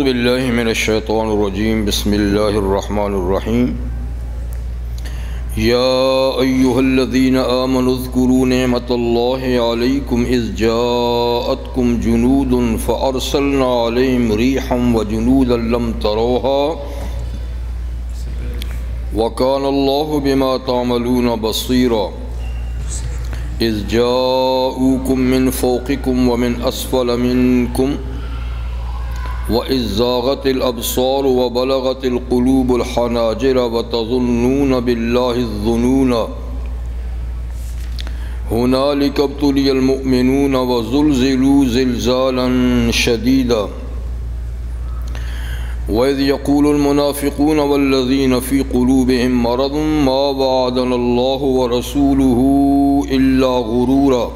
اعوذ باللہ من الشیطان الرجیم بسم اللہ الرحمن الرحیم یا ایہا الذین آمنوا اذکروا نعمت اللہ علیکم اذ جاءتکم جنود فارسلنا علیہم ریحا وجنودا لم تروها وکان اللہ بما تعملون بصیرا اذ جاءوکم من فوقکم ومن اسفل منکم وَإِذْ زَاغَتِ الْأَبْصَارُ وَبَلَغَتِ الْقُلُوبُ الْحَنَاجِرَ وَتَظُنُّونَ بِاللَّهِ الظُّنُونَ هُنَالِكَ ابْتُلِيَ الْمُؤْمِنُونَ وَزُلْزِلُوا زِلْزَالًا شَدِيدًا وَإِذْ يَقُولُ الْمُنَافِقُونَ وَالَّذِينَ فِي قُلُوبِهِم مَّرَضٌ مَّا وَعَدَنَا اللَّهُ وَرَسُولُهُ إِلَّا غُرُورًا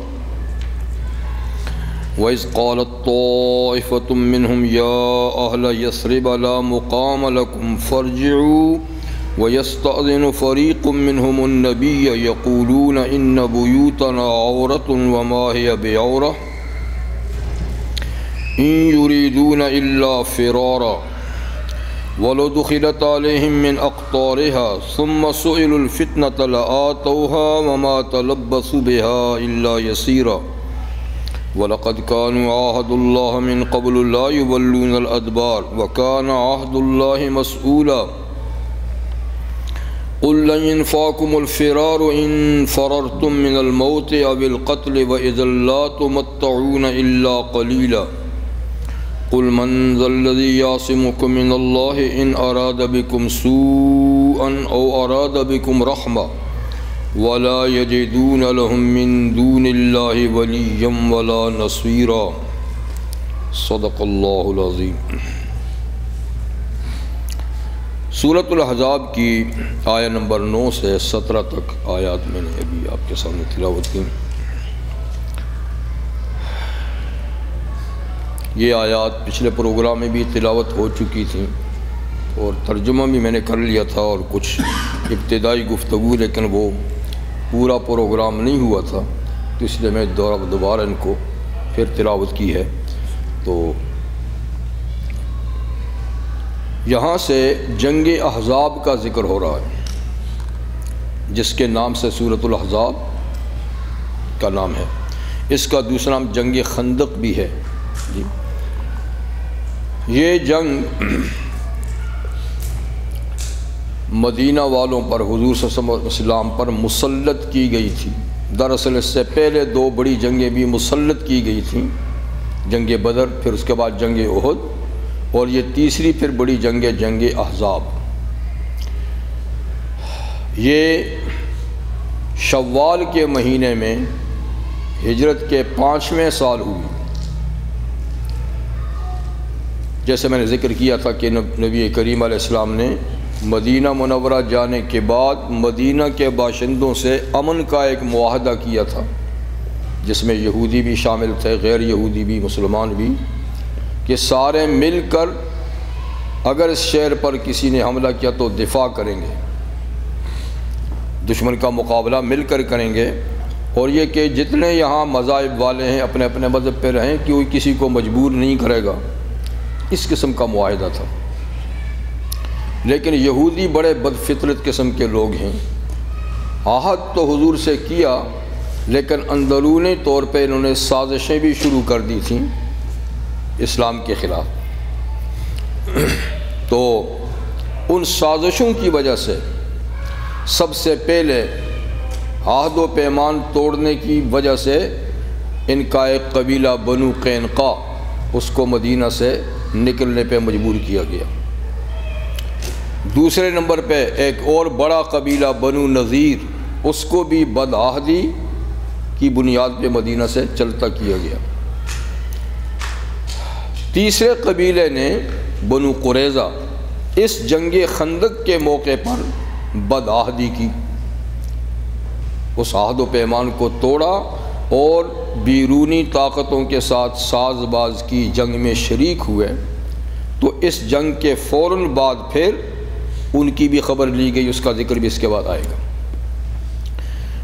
وَإِذْ قَالَتْ طَائِفَةٌ مِّنْهُمْ يَا أَهْلَ يَثْرِبَ لَا مُقَامَ لَكُمْ فَارْجِعُوا وَيَسْتَأْذِنُ فَرِيقٌ مِّنْهُمُ النَّبِيَّ يَقُولُونَ إِنَّ بُيُوتَنَا عَوْرَةٌ وَمَا هِيَ بِعَوْرَةٍ إِن يُرِيدُونَ إِلَّا فِرَارًا وَلَوْ دُخِلَتْ عَلَيْهِم مِّنْ أَقْطَارِهَا ثُمَّ سُئِلُوا الْفِتْنَةَ لَآتَوْهَا وَمَا تَلَبَّثُوا بِهَا إِلَّا يَسِيرًا وَلَقَدْ كَانُوا عَاهَدُوا اللَّهَ مِنْ قَبْلُ لَا يُوَلُّونَ الْأَدْبَارَ وَكَانَ عَهْدُ اللَّهِ مَسْئُولًا قُلْ لَنْ يَنْفَعَكُمُ الْفِرَارُ إِنْ فَرَرْتُمْ مِنَ الْمَوْتِ أَوِ الْقَتْلِ وَإِذًا لَا تُمَتَّعُونَ إِلَّا قَلِيلًا قُلْ مَنْ ذَا الَّذِي يَعْصِمُكُم مِّنَ اللَّهِ إِنْ أَرَادَ بِكُمْ سُوءًا أَوْ أَرَادَ بِكُمْ رَحْمَةً وَلَا يَجِدُونَ لَهُم مِّن دُونِ اللَّهِ وَلِيًّا وَلَا نَصِيرًا صدق اللہ العظیم۔ سورۃ الاحزاب کی آیہ نمبر 9 سے 17 تک آیات میں نے ابھی آپ کے سامنے تلاوت کی۔ یہ آیات پچھلے پروگرام میں بھی تلاوت ہو چکی تھیں اور ترجمہ بھی میں نے کر لیا تھا اور کچھ ابتدائی گفتگو، لیکن وہ پورا پروگرام نہیں ہوا تھا، تو اس لیے میں دوبارہ ان کو پھر تلاوت کی ہے۔ تو یہاں سے جنگ احزاب کا ذکر ہو رہا ہے، جس کے نام سے سورۃ الاحزاب کا نام ہے۔ اس کا دوسرا نام جنگ خندق بھی ہے۔ یہ جنگ مدینہ والوں پر، حضور صلی اللہ علیہ وسلم پر مسلط کی گئی تھی۔ دراصل اس سے پہلے 2 بڑی جنگیں بھی مسلط کی گئی تھیں، جنگ بدر، پھر اس کے بعد جنگ احد، اور یہ تیسری پھر بڑی جنگ جنگ احزاب۔ یہ شوال کے مہینے میں ہجرت کے 5ویں سال ہوئی۔ جیسے میں نے ذکر کیا تھا کہ نبی کریم علیہ السلام نے مدینہ منورہ جانے کے بعد مدینہ کے باشندوں سے امن کا ایک معاہدہ کیا تھا، جس میں یہودی بھی شامل تھے، غیر یہودی بھی، مسلمان بھی، کہ سارے مل کر اگر اس شہر پر کسی نے حملہ کیا تو دفاع کریں گے، دشمن کا مقابلہ مل کر کریں گے، اور یہ کہ جتنے یہاں مذاہب والے ہیں اپنے اپنے مذہب پہ رہیں، کہ کوئی کسی کو مجبور نہیں کرے گا، اس قسم کا معاہدہ تھا۔ لیکن یہودی بڑے بدفطرت قسم کے لوگ ہیں، عہد تو حضور سے کیا، لیکن اندرونی طور پہ انہوں نے سازشیں بھی شروع کر دی تھیں اسلام کے خلاف۔ تو ان سازشوں کی وجہ سے سب سے پہلے عہد و پیمان توڑنے کی وجہ سے ان کا ایک قبیلہ بنو قینقاع، اس کو مدینہ سے نکلنے پہ مجبور کیا گیا۔ دوسرے نمبر پہ ایک اور بڑا قبیلہ بنو نذیر، اس کو بھی بدعہدی کی بنیاد پہ مدینہ سے چلتا کیا گیا۔ تیسرے قبیلے نے بنو قریظہ اس جنگ خندق کے موقع پر بدعہدی کی، اس عہد و پیمان کو توڑا اور بیرونی طاقتوں کے ساتھ ساز باز کی جنگ میں شریک ہوئے۔ تو اس جنگ کے فوراً بعد پھر ان کی بھی خبر لی گئی، اس کا ذکر بھی اس کے بعد آئے گا۔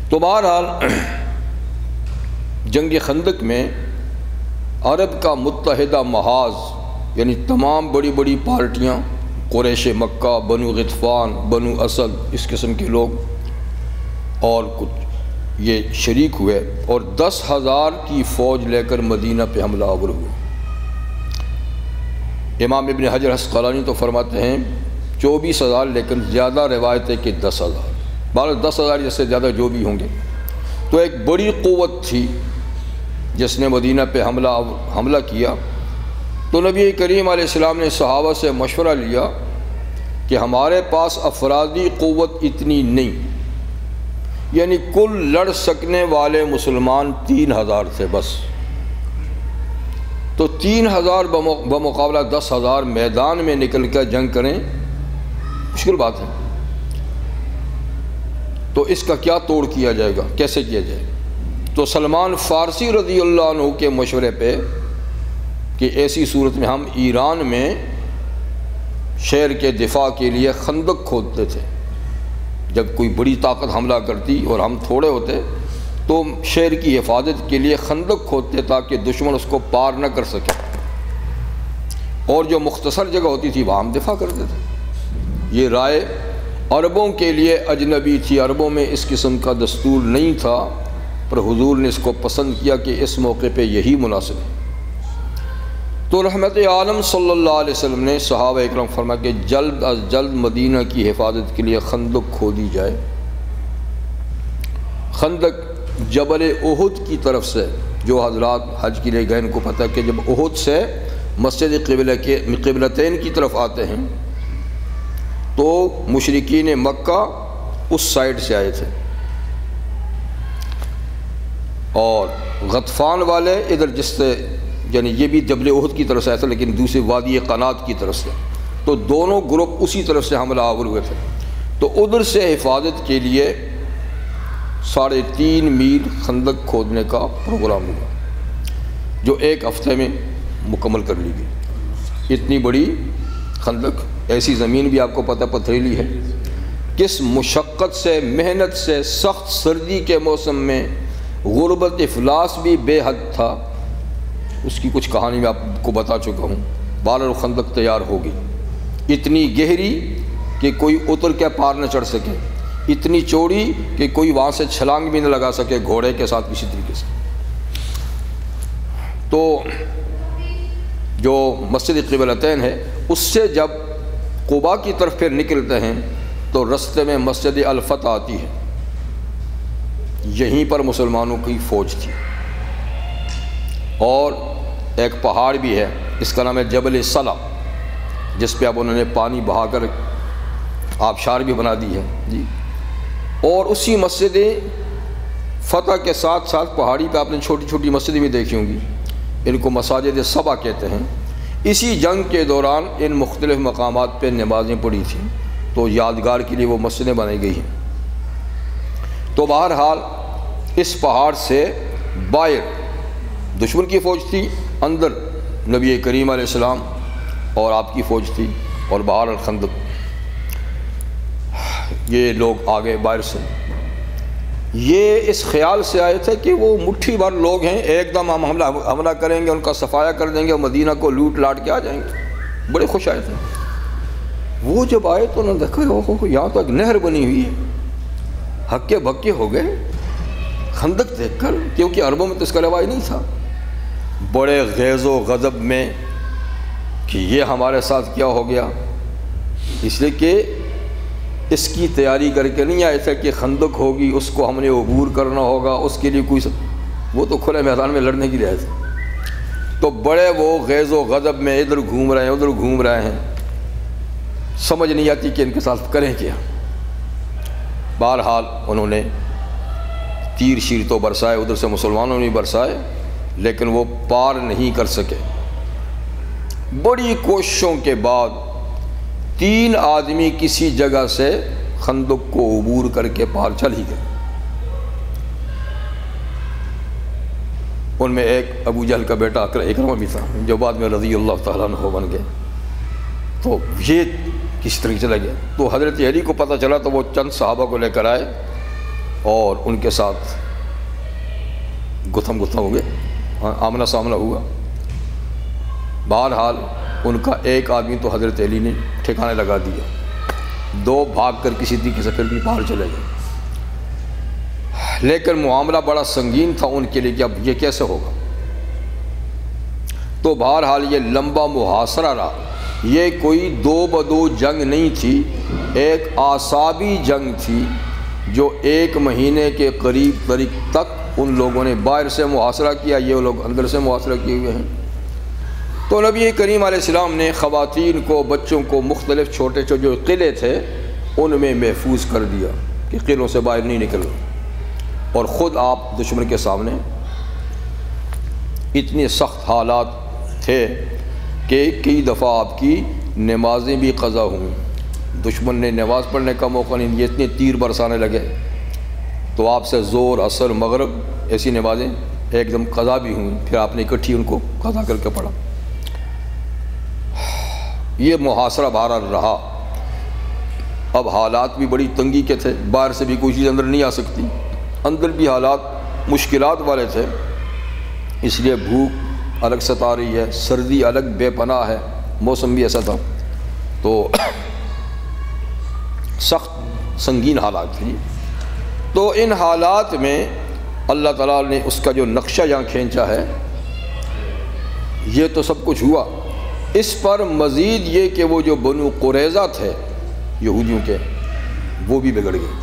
تو بہرحال جنگ خندق میں عرب کا متحدہ محاذ یعنی تمام بڑی بڑی پارٹیاں، قریش مکہ، بنو غطفان، بنو اسد، اس قسم کے لوگ اور کچھ یہ شریک ہوئے اور 10,000 کی فوج لے کر مدینہ پہ حملہ آور ہوئے۔ امام ابن حجر عسقلانی تو فرماتے ہیں 24,000، لیکن زیادہ روایت ہے کہ 10,000، 10,000 جیسے زیادہ جو بھی ہوں گے۔ تو ایک بڑی قوت تھی جس نے مدینہ پہ حملہ کیا۔ تو نبی کریم علیہ السلام نے صحابہ سے مشورہ لیا کہ ہمارے پاس افرادی قوت اتنی نہیں، یعنی کل لڑ سکنے والے مسلمان 3,000 تھے بس، تو 3,000 بمقابلہ 10,000 میدان میں نکل کر جنگ کریں مشکل بات ہے۔ تو اس کا کیا توڑ کیا جائے گا، کیسے کیا جائے؟ تو سلمان فارسی رضی اللہ عنہ کے مشورے پہ کہ ایسی صورت میں ہم ایران میں شہر کے دفاع کے لیے خندق کھودتے تھے۔ جب کوئی بڑی طاقت حملہ کرتی اور ہم تھوڑے ہوتے تو شہر کی حفاظت کے لیے خندق کھودتے تاکہ دشمن اس کو پار نہ کر سکے، اور جو مختصر جگہ ہوتی تھی وہاں ہم دفاع کرتے تھے۔ یہ رائے عربوں کے لیے اجنبی تھی، عربوں میں اس قسم کا دستور نہیں تھا، پر حضور نے اس کو پسند کیا کہ اس موقع پہ یہی مناسب ہے۔ تو رحمت عالم صلی اللہ علیہ وسلم نے صحابہ اکرام فرمایا کہ جلد از جلد مدینہ کی حفاظت کے لیے خندق کھودی جائے۔ خندق جبل احد کی طرف سے، جو حضرات حج کے لیے گئے ان کو پتہ ہے کہ جب احد سے مسجد قبلتین کی طرف آتے ہیں تو مشرکین مکہ اس سائڈ سے آئے تھے، اور غطفان والے ادھر جس سے، یعنی یہ بھی جبل احد کی طرف سے آیا تھا لیکن دوسری وادی قنات کی طرف سے، تو دونوں گروپ اسی طرف سے حملہ آور ہوئے تھے۔ تو ادھر سے حفاظت کے لیے 3.5 میل خندق کھودنے کا پروگرام ہوا، جو 1 ہفتے میں مکمل کر لی گئی۔ اتنی بڑی خندق، ایسی زمین بھی آپ کو پتہ پتھریلی ہے، کس مشقت سے، محنت سے، سخت سردی کے موسم میں، غربت افلاس بھی بے حد تھا، اس کی کچھ کہانی میں آپ کو بتا چکا ہوں۔ بہرحال خندق تیار ہو گئی، اتنی گہری کہ کوئی اتر کے پار نہ چڑھ سکے، اتنی چوڑی کہ کوئی وہاں سے چھلانگ بھی نہ لگا سکے گھوڑے کے ساتھ کسی طریقے سے۔ تو جو مسجد قبلتین ہے اس سے جب قباء کی طرف پھر نکلتے ہیں تو رستے میں مسجد الفتح آتی ہے، یہیں پر مسلمانوں کی فوج تھی، اور ایک پہاڑ بھی ہے، اس کا نام ہے جبل صلا، جس پہ اب انہوں نے پانی بہا کر آبشار بھی بنا دی ہے جی۔ اور اسی مسجد فتح کے ساتھ ساتھ پہاڑی پہ آپ نے چھوٹی چھوٹی مسجدیں بھی دیکھی ہوں گی، ان کو مساجد سبا کہتے ہیں۔ اسی جنگ کے دوران ان مختلف مقامات پہ نمازیں پڑھی تھیں، تو یادگار کے لیے وہ مسجدیں بنائی گئی ہیں۔ تو بہرحال اس پہاڑ سے باہر دشمن کی فوج تھی، اندر نبی کریم علیہ السلام اور آپ کی فوج تھی، اور باہر الخندق، یہ لوگ آگے باہر سے یہ اس خیال سے آئے تھے کہ وہ مٹھی بھر لوگ ہیں، ایک دم ہم حملہ کریں گے، ان کا صفایا کر دیں گے اور مدینہ کو لوٹ لاٹ کے آ جائیں گے، بڑے خوش آئے تھے۔ وہ جب آئے تو انہوں نے دیکھا یہاں تو ایک نہر بنی ہوئی ہے، ہکے بھکے ہو گئے خندق دیکھ کر، کیونکہ عربوں میں تو اس کا رواج نہیں تھا۔ بڑے غیظ و غضب میں کہ یہ ہمارے ساتھ کیا ہو گیا، اس لیے کہ اس کی تیاری کر کے نہیں آئے تھے کہ خندق ہوگی، اس کو ہم نے عبور کرنا ہوگا، اس کے لیے کوئی وہ تو کھلے میدان میں لڑنے کے لیے آئے تھے۔ تو بڑے وہ غیظ و غضب میں ادھر گھوم رہے ہیں ادھر گھوم رہے ہیں، سمجھ نہیں آتی کہ ان کے ساتھ کریں کیا۔ بہرحال انہوں نے تیر شیر تو برسائے، ادھر سے مسلمانوں نے برسائے، لیکن وہ پار نہیں کر سکے۔ بڑی کوششوں کے بعد 3 آدمی کسی جگہ سے خندق کو عبور کر کے پار چل ہی گئے۔ ان میں ایک ابو جہل کا بیٹا اکرمہ بھی تھا، جو بعد میں رضی اللہ تعالیٰ عنہ بن گئے۔ تو یہ کس طرح چلا گیا، تو حضرت علی کو پتہ چلا تو وہ چند صحابہ کو لے کر آئے اور ان کے ساتھ گتھم ہو گئے، آمنا سامنا ہوا۔ بہرحال ان کا ایک آدمی تو حضرت علی نے ٹھکانے لگا دیا، 2 بھاگ کر کسی طریقے سے پھر بھی باہر چلے گئے، لیکن معاملہ بڑا سنگین تھا ان کے لیے کہ اب یہ کیسے ہوگا۔ تو بہرحال یہ لمبا محاصرہ رہا، یہ کوئی 2 بدو جنگ نہیں تھی، ایک اعصابی جنگ تھی جو 1 مہینے کے قریب تک ان لوگوں نے باہر سے محاصرہ کیا، یہ لوگ اندر سے محاصرہ کیے ہوئے ہیں۔ تو نبی کریم علیہ السلام نے خواتین کو، بچوں کو مختلف چھوٹے چھوٹے جو قلعے تھے ان میں محفوظ کر دیا کہ قلعوں سے باہر نہیں نکلنا، اور خود آپ دشمن کے سامنے اتنے سخت حالات تھے کہ کئی دفعہ آپ کی نمازیں بھی قضا ہوئیں، دشمن نے نماز پڑھنے کا موقع نہیں دیا، اتنے تیر برسانے لگے، تو آپ سے زور، عصر، مغرب ایسی نمازیں ایک دم قضا بھی ہوئیں، پھر آپ نے اکٹھی ان کو قضا کر کے پڑھا۔ یہ محاصرہ بہرحال رہا۔ اب حالات بھی بڑی تنگی کے تھے، باہر سے بھی کوئی چیز اندر نہیں آ سکتی، اندر بھی حالات مشکلات والے تھے، اس لیے بھوک الگ ستا رہی ہے، سردی الگ بے پناہ ہے، موسم بھی ایسا تھا، تو سخت سنگین حالات تھے۔ تو ان حالات میں اللہ تعالیٰ نے اس کا جو نقشہ یہاں کھینچا ہے، یہ تو سب کچھ ہوا، اس پر مزید یہ کہ وہ جو بنو قریظہ تھے یہودیوں کے، وہ بھی بگڑ گئے۔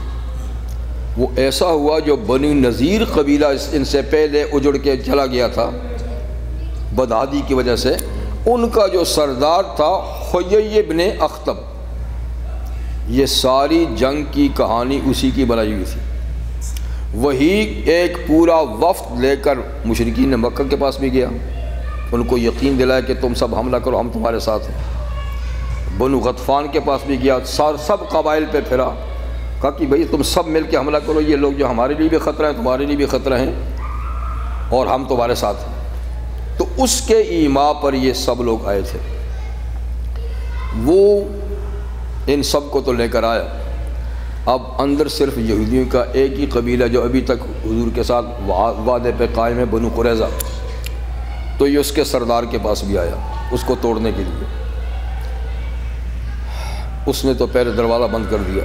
وہ ایسا ہوا جو بنو نذیر قبیلہ ان سے پہلے اجڑ کے چلا گیا تھا بدعادی کی وجہ سے، ان کا جو سردار تھا حیی ابن اخطب، یہ ساری جنگ کی کہانی اسی کی بنائی ہوئی تھی۔ وہی ایک پورا وفد لے کر مشرکین مکہ کے پاس بھی گیا، ان کو یقین دلایا کہ تم سب حملہ کرو، ہم تمہارے ساتھ ہیں۔ بنو غطفان کے پاس بھی گیا، سب قبائل پہ پھرا، کہا کہ بھئی تم سب مل کے حملہ کرو، یہ لوگ جو ہمارے لیے بھی خطرہ ہیں، تمہارے لیے بھی خطرہ ہیں، اور ہم تمہارے ساتھ ہیں۔ تو اس کے ایما پر یہ سب لوگ آئے تھے، وہ ان سب کو تو لے کر آیا۔ اب اندر صرف یہودیوں کا ایک ہی قبیلہ جو ابھی تک حضور کے ساتھ وعدے پہ قائم ہے، بنو قریظہ، تو یہ اس کے سردار کے پاس بھی آیا اس کو توڑنے کے لیے۔ اس نے تو پہلے دروازہ بند کر دیا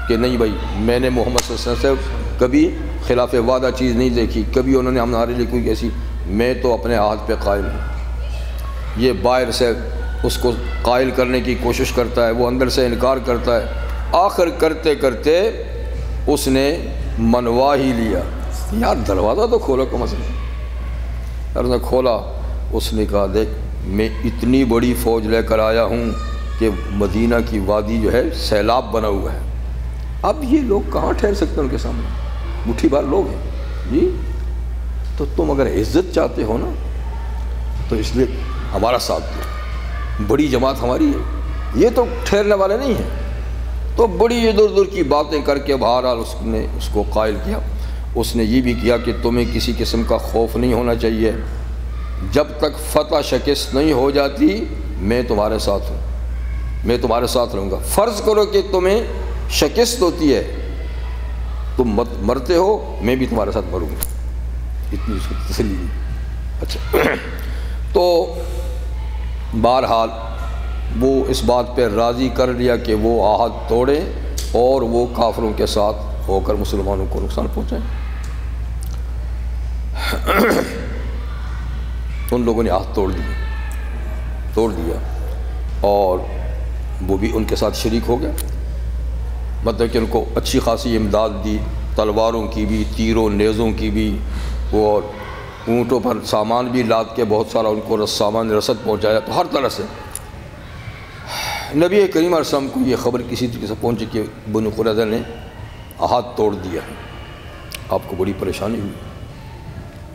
کہ نہیں بھائی، میں نے محمد صلی اللہ علیہ وسلم سے کبھی خلاف وعدہ چیز نہیں دیکھی، کبھی انہوں نے ہمارے لیے کوئی ایسی، میں تو اپنے عہد پہ قائم ہوں۔ یہ باہر سے اس کو قائل کرنے کی کوشش کرتا ہے، وہ اندر سے انکار کرتا ہے، آخر کرتے کرتے اس نے منوا ہی لیا، یار دروازہ تو کھولو کم از کم۔ اور نے کھولا، اس نے کہا دیکھ میں اتنی بڑی فوج لے کر آیا ہوں کہ مدینہ کی وادی جو ہے سیلاب بنا ہوا ہے، اب یہ لوگ کہاں ٹھہر سکتے ہیں ان کے سامنے، مٹھی بھر لوگ ہیں جی، تو تم اگر عزت چاہتے ہو نا تو اس لیے ہمارا ساتھ دو، بڑی جماعت ہماری ہے، یہ تو ٹھہرنے والے نہیں ہیں۔ تو بڑی ادھر ادھر کی باتیں کر کے بہرحال اس نے اس کو قائل کیا۔ اس نے یہ بھی کیا کہ تمہیں کسی قسم کا خوف نہیں ہونا چاہیے، جب تک فتح شکست نہیں ہو جاتی میں تمہارے ساتھ ہوں، میں تمہارے ساتھ رہوں گا۔ فرض کرو کہ تمہیں شکست ہوتی ہے، تم مرتے ہو، میں بھی تمہارے ساتھ مروں گا، اتنی اس کو تسلی دی۔ اچھا، تو بہرحال وہ اس بات پہ راضی کر لیا کہ وہ عہد توڑیں اور وہ کافروں کے ساتھ ہو کر مسلمانوں کو نقصان پہنچائیں۔ ان لوگوں نے عہد توڑ دیا اور وہ بھی ان کے ساتھ شریک ہو گیا، مطلب کہ ان کو اچھی خاصی امداد دی، تلواروں کی بھی، تیروں نیزوں کی بھی، اور اونٹوں پر سامان بھی لاد کے بہت سارا ان کو سامان رسد پہنچایا، تو ہر طرح سے نبی کریم علیہ السلام کو یہ خبر کسی طریقے سے پہنچی کہ بنو قریظہ نے عہد توڑ دیا ہے۔ آپ کو بڑی پریشانی ہوئی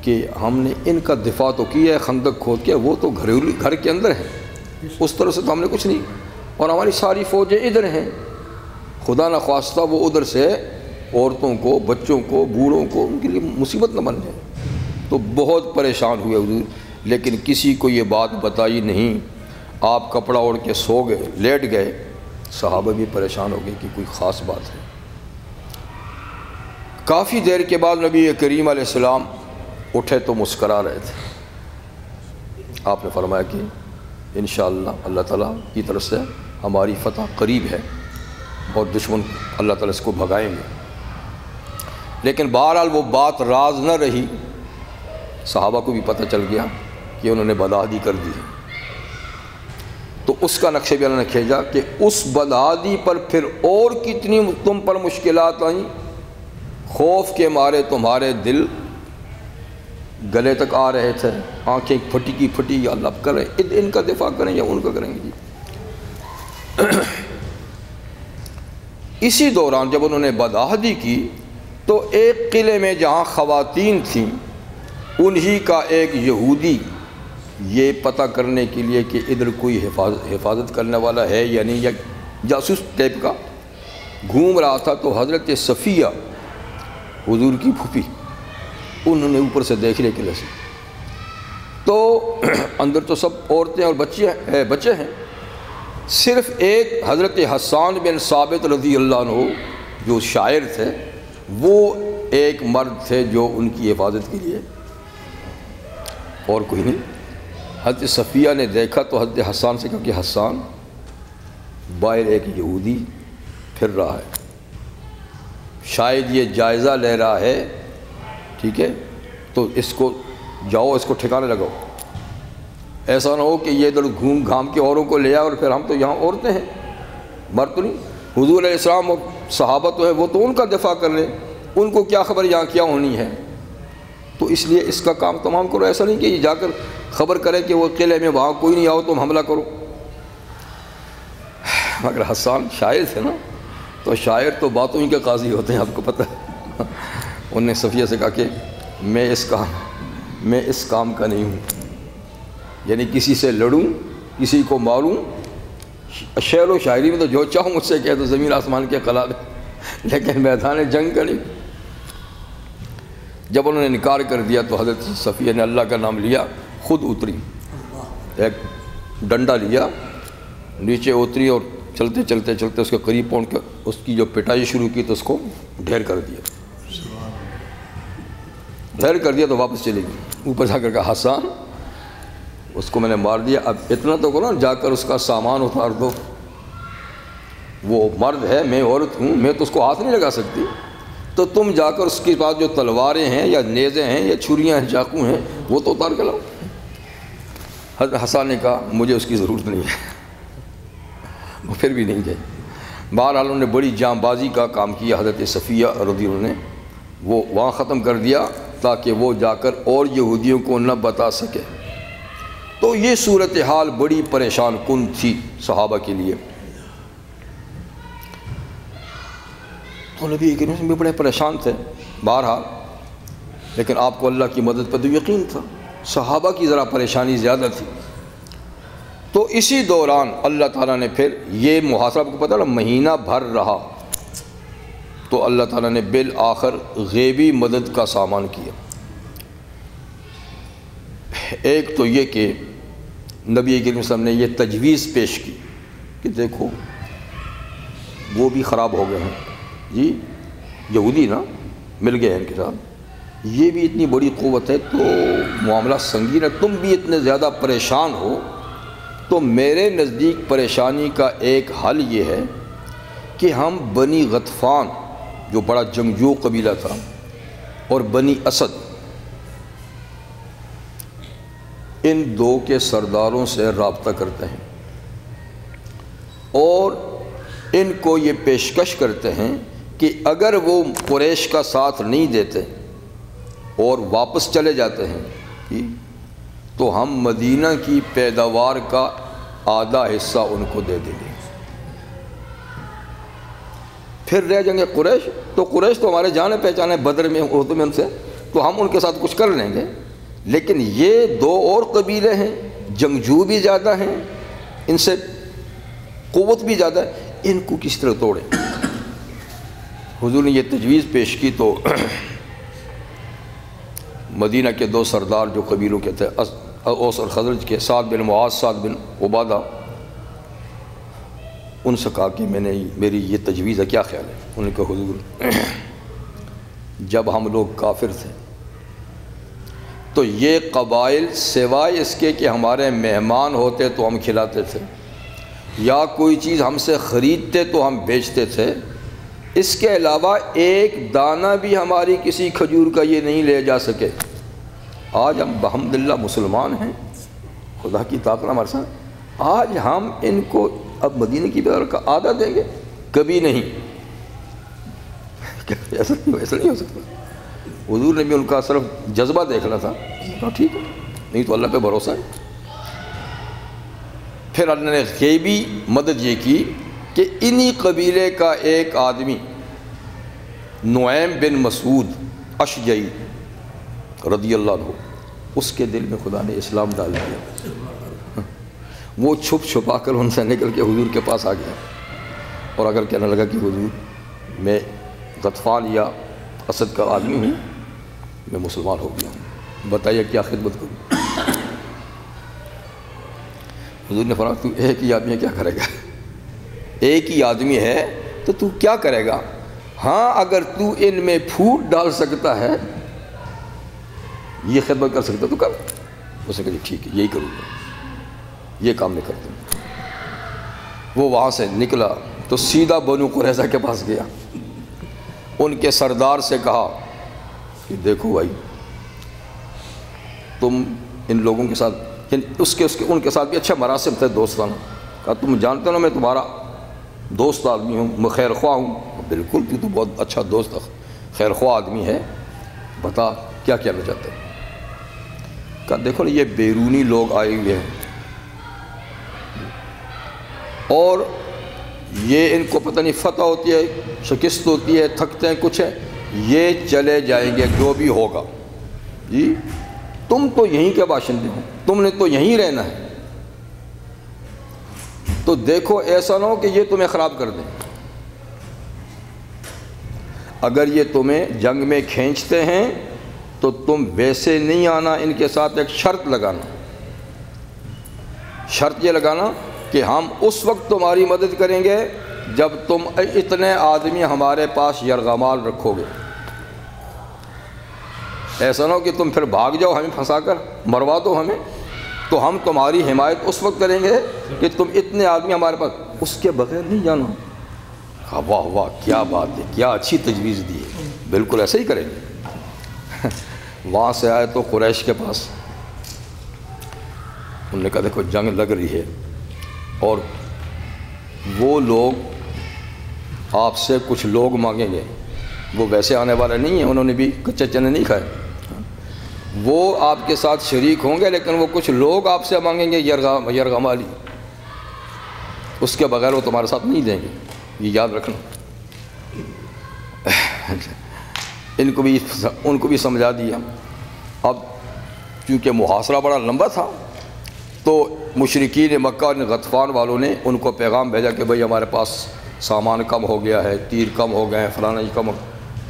کہ ہم نے ان کا دفاع تو کیا ہے خندق کھود کے، وہ تو گھر کے اندر ہیں، اس طرح سے تو ہم نے کچھ نہیں، اور ہماری ساری فوجیں ادھر ہیں، خدا نخواستہ وہ ادھر سے عورتوں کو، بچوں کو، بوڑھوں کو ان کے لیے مصیبت نہ بن جائے۔ تو بہت پریشان ہوئے حضور، لیکن کسی کو یہ بات بتائی نہیں۔ آپ کپڑا اوڑھ کے سو گئے، لیٹ گئے، صحابہ بھی پریشان ہو گئے کہ کوئی خاص بات ہے۔ کافی دیر کے بعد نبی کریم علیہ السلام اٹھے تو مسکرا رہے تھے۔ آپ نے فرمایا کہ انشاءاللہ اللہ تعالیٰ کی طرف سے ہماری فتح قریب ہے اور دشمن اللہ تعالیٰ اس کو بھگائیں گے۔ لیکن بہرحال وہ بات راز نہ رہی، صحابہ کو بھی پتہ چل گیا کہ انہوں نے بدعہدی کر دی ہے۔ تو اس کا نقشہ بھی اللہ نے کھینچا کہ اس بدعہدی پر پھر اور کتنی تم پر مشکلات آئیں، خوف کے مارے تمہارے دل گلے تک آ رہے تھے، آنکھیں پھٹی کی پھٹی، یا اللہ کریں ان کا دفاع کریں یا ان کا کریں گے جی۔ اسی دوران جب انہوں نے بدعہدی کی تو ایک قلعے میں جہاں خواتین تھیں، انہی کا ایک یہودی یہ پتہ کرنے کے لیے کہ ادھر کوئی حفاظت کرنے والا ہے یا نہیں، یا جاسوس ٹائپ کا گھوم رہا تھا، تو حضرت صفیہ حضور کی پھوپھی انہوں نے اوپر سے دیکھ لے قلعے سے، تو اندر تو سب عورتیں اور بچے ہیں، صرف ایک حضرت حسان بن ثابت رضی اللہ عنہ جو شاعر تھے، وہ ایک مرد تھے جو ان کی حفاظت کے لیے، اور کوئی نہیں۔ حضرت صفیہ نے دیکھا تو حضرت حسان سے کہا کہ حسان، باہر ایک یہودی پھر رہا ہے، شاید یہ جائزہ لے رہا ہے، ٹھیک ہے، تو اس کو جاؤ، اس کو ٹھکانے لگاؤ، ایسا نہ ہو کہ یہ ادھر گھوم گھام کے اوروں کو لے آئے اور پھر ہم تو یہاں عورتیں ہیں، مرد تو نہیں، حضور علیہ السلام اور صحابہ تو ہے، وہ تو ان کا دفاع کر لیں، ان کو کیا خبر یہاں کیا ہونی ہے، تو اس لیے اس کا کام تمام کرو، ایسا نہیں کہ یہ جا کر خبر کرے کہ وہ قلعے میں وہاں کوئی نہیں، آؤ تم حملہ کرو۔ مگر حسان شاعر تھے نا، تو شاعر تو باتوں ہی کے قاضی ہوتے ہیں، آپ کو پتہ ہے۔ انہوں نے صفیہ سے کہا کہ میں اس کام کا نہیں ہوں، یعنی کسی سے لڑوں، کسی کو ماروں، شعر و شاعری میں تو جو چاہوں مجھ سے کہہ دو، زمین آسمان کے خلا دے، لیکن میدان جنگ کا نہیں۔ جب انہوں نے انکار کر دیا تو حضرت صفیہ نے اللہ کا نام لیا، خود اتری، ایک ڈنڈا لیا، نیچے اتری اور چلتے چلتے چلتے اس کے قریب پہنچ کر اس کی جو پٹائی شروع کی تو اس کو ڈھیر کر دیا، ڈھیر کر دیا تو واپس چلے گئی۔ اوپر جا کر کہا حسان، اس کو میں نے مار دیا، اب اتنا تو کرو، جا کر اس کا سامان اتار دو، وہ مرد ہے، میں عورت ہوں، میں تو اس کو ہاتھ نہیں لگا سکتی، تو تم جا کر اس کے پاس جو تلواریں ہیں یا نیزیں ہیں یا چھریاں ہیں، چاقو ہیں، وہ تو اتار کے لاؤ۔ حضرت حسان نے کہا مجھے اس کی ضرورت نہیں ہے، وہ پھر بھی نہیں گئے۔ بہرحال انہوں نے بڑی جاں بازی کا کام کیا، حضرت صفیہ رضی اللہ عنہ نے وہ وہاں ختم کر دیا تاکہ وہ جا کر اور یہودیوں کو نہ بتا سکے۔ تو یہ صورتحال بڑی پریشان کن تھی صحابہ کے لیے، تو نبی کریم صلی اللہ علیہ وسلم بھی بڑے پریشان تھے بہرحال، لیکن آپ کو اللہ کی مدد پر تو یقین تھا، صحابہ کی ذرا پریشانی زیادہ تھی۔ تو اسی دوران اللہ تعالیٰ نے پھر یہ محاصرہ، آپ کو پتہ نا مہینہ بھر رہا، تو اللہ تعالیٰ نے بالآخر غیبی مدد کا سامان کیا۔ ایک تو یہ کہ نبی کریم صلی اللہ علیہ وسلم نے یہ تجویز پیش کی کہ دیکھو وہ بھی خراب ہو گئے ہیں جی، یہودی نا مل گئے ہیں ان کے ساتھ، یہ بھی اتنی بڑی قوت ہے تو معاملہ سنگین ہے، تم بھی اتنے زیادہ پریشان ہو، تو میرے نزدیک پریشانی کا ایک حل یہ ہے کہ ہم بنی غطفان جو بڑا جنگجو قبیلہ تھا اور بنی اسد، ان دو کے سرداروں سے رابطہ کرتے ہیں اور ان کو یہ پیشکش کرتے ہیں کہ اگر وہ قریش کا ساتھ نہیں دیتے اور واپس چلے جاتے ہیں تو ہم مدینہ کی پیداوار کا آدھا حصہ ان کو دے دیں گے، پھر رہ جائیں گے قریش، تو قریش تو ہمارے جانے پہچانے بدر میں ہوتے میں ان سے، تو ہم ان کے ساتھ کچھ کر لیں گے، لیکن یہ دو اور قبیلے ہیں، جنگجو بھی زیادہ ہیں، ان سے قوت بھی زیادہ ہے، ان کو کس طرح توڑیں۔ حضور نے یہ تجویز پیش کی تو مدینہ کے دو سردار جو قبیلوں کے تھے، اوس اور خزرج کے، سعد بن معاذ، سعد بن عبادہ، ان سے کہا کہ میری یہ تجویز ہے، کیا خیال ہے؟ انہوں نے کہا حضور جب ہم لوگ کافر تھے تو یہ قبائل سوائے اس کے کہ ہمارے مہمان ہوتے تو ہم کھلاتے تھے، یا کوئی چیز ہم سے خریدتے تو ہم بیچتے تھے، اس کے علاوہ ایک دانہ بھی ہماری کسی کھجور کا یہ نہیں لے جا سکے۔ آج ہم الحمدللہ مسلمان ہیں، خدا کی طاقت ہمارے ساتھ، آج ہم ان کو اب مدینے کی بغیر کا آدھا دیں گے؟ کبھی نہیں، ایسا نہیں ہو سکتا۔ حضور نے بھی ان کا صرف جذبہ دیکھنا تھا، تو ٹھیک ہے، نہیں تو اللہ پہ بھروسہ ہے۔ پھر اللہ نے غیبی مدد یہ کی کہ انہی قبیلے کا ایک آدمی نعیم بن مسعود اشجعی رضی اللہ عنہ، اس کے دل میں خدا نے اسلام ڈال دیا۔ وہ چھپ چھپا کر ان سے نکل کے حضور کے پاس آ گیا اور اگر کہنے لگا کہ حضور میں غطفان یا اسد کا آدمی ہوں، میں مسلمان ہو گیا ہوں، بتائیے کیا خدمت کروں؟ حضور نے فرمایا تو ایک ہی آدمی ہے، کیا کرے گا؟ ایک ہی آدمی ہے تو تو کیا کرے گا؟ ہاں اگر تو ان میں پھوٹ ڈال سکتا ہے، یہ خدمت کر سکتا تو کر۔ اس نے کہا ٹھیک ہے، یہی کروں گا، یہ کام نہیں کرتا۔ وہ وہاں سے نکلا تو سیدھا بنو قریظہ کے پاس گیا، ان کے سردار سے کہا کہ دیکھو بھائی، تم ان لوگوں کے ساتھ ان کے ساتھ بھی اچھا مراسم تھے دوستانہ، کہا تم جانتے ہو میں تمہارا دوست آدمی ہوں، میں خیر خواہ ہوں۔ بالکل، تو بہت اچھا دوست خیر خواہ آدمی ہے، بتا کیا کہنا چاہتے ہیں؟ کہا دیکھو یہ بیرونی لوگ آئے ہوئے ہیں اور یہ ان کو پتہ نہیں فتح ہوتی ہے، شکست ہوتی ہے، تھکتے ہیں کچھ ہے، یہ چلے جائیں گے جو بھی ہوگا۔ جی تم تو یہیں کے باشندے ہو، تم نے تو یہیں رہنا ہے، تو دیکھو ایسا نہ ہو کہ یہ تمہیں خراب کر دیں۔ اگر یہ تمہیں جنگ میں کھینچتے ہیں تو تم ویسے نہیں آنا، ان کے ساتھ ایک شرط لگانا، شرط یہ لگانا کہ ہم اس وقت تمہاری مدد کریں گے جب تم اتنے آدمی ہمارے پاس یرغمال رکھو گے۔ ایسا نہ ہو کہ تم پھر بھاگ جاؤ، ہمیں پھنسا کر مروا دو ہمیں، تو ہم تمہاری حمایت اس وقت کریں گے کہ تم اتنے آدمی ہمارے پاس، اس کے بغیر نہیں جانا۔ واہ واہ کیا بات ہے، کیا اچھی تجویز دی ہے، بالکل ایسے ہی کریں گے۔ وہاں سے آئے تو قریش کے پاس، انہوں نے کہا دیکھو جنگ لگ رہی ہے اور وہ لوگ آپ سے کچھ لوگ مانگیں گے، وہ ویسے آنے والے نہیں ہیں، انہوں نے بھی کچے چنے نہیں کھائے، وہ آپ کے ساتھ شریک ہوں گے لیکن وہ کچھ لوگ آپ سے مانگیں گے یرغمالی، اس کے بغیر وہ تمہارے ساتھ نہیں دیں گے، یہ یاد رکھنا۔ ان کو بھی سمجھا دیا۔ اب چونکہ محاصرہ بڑا لمبا تھا تو مشرکین مکہ اور غطفان والوں نے ان کو پیغام بھیجا کہ بھئی ہمارے پاس سامان کم ہو گیا ہے، تیر کم ہو گئے ہیں، فلانا یہ کم ہو،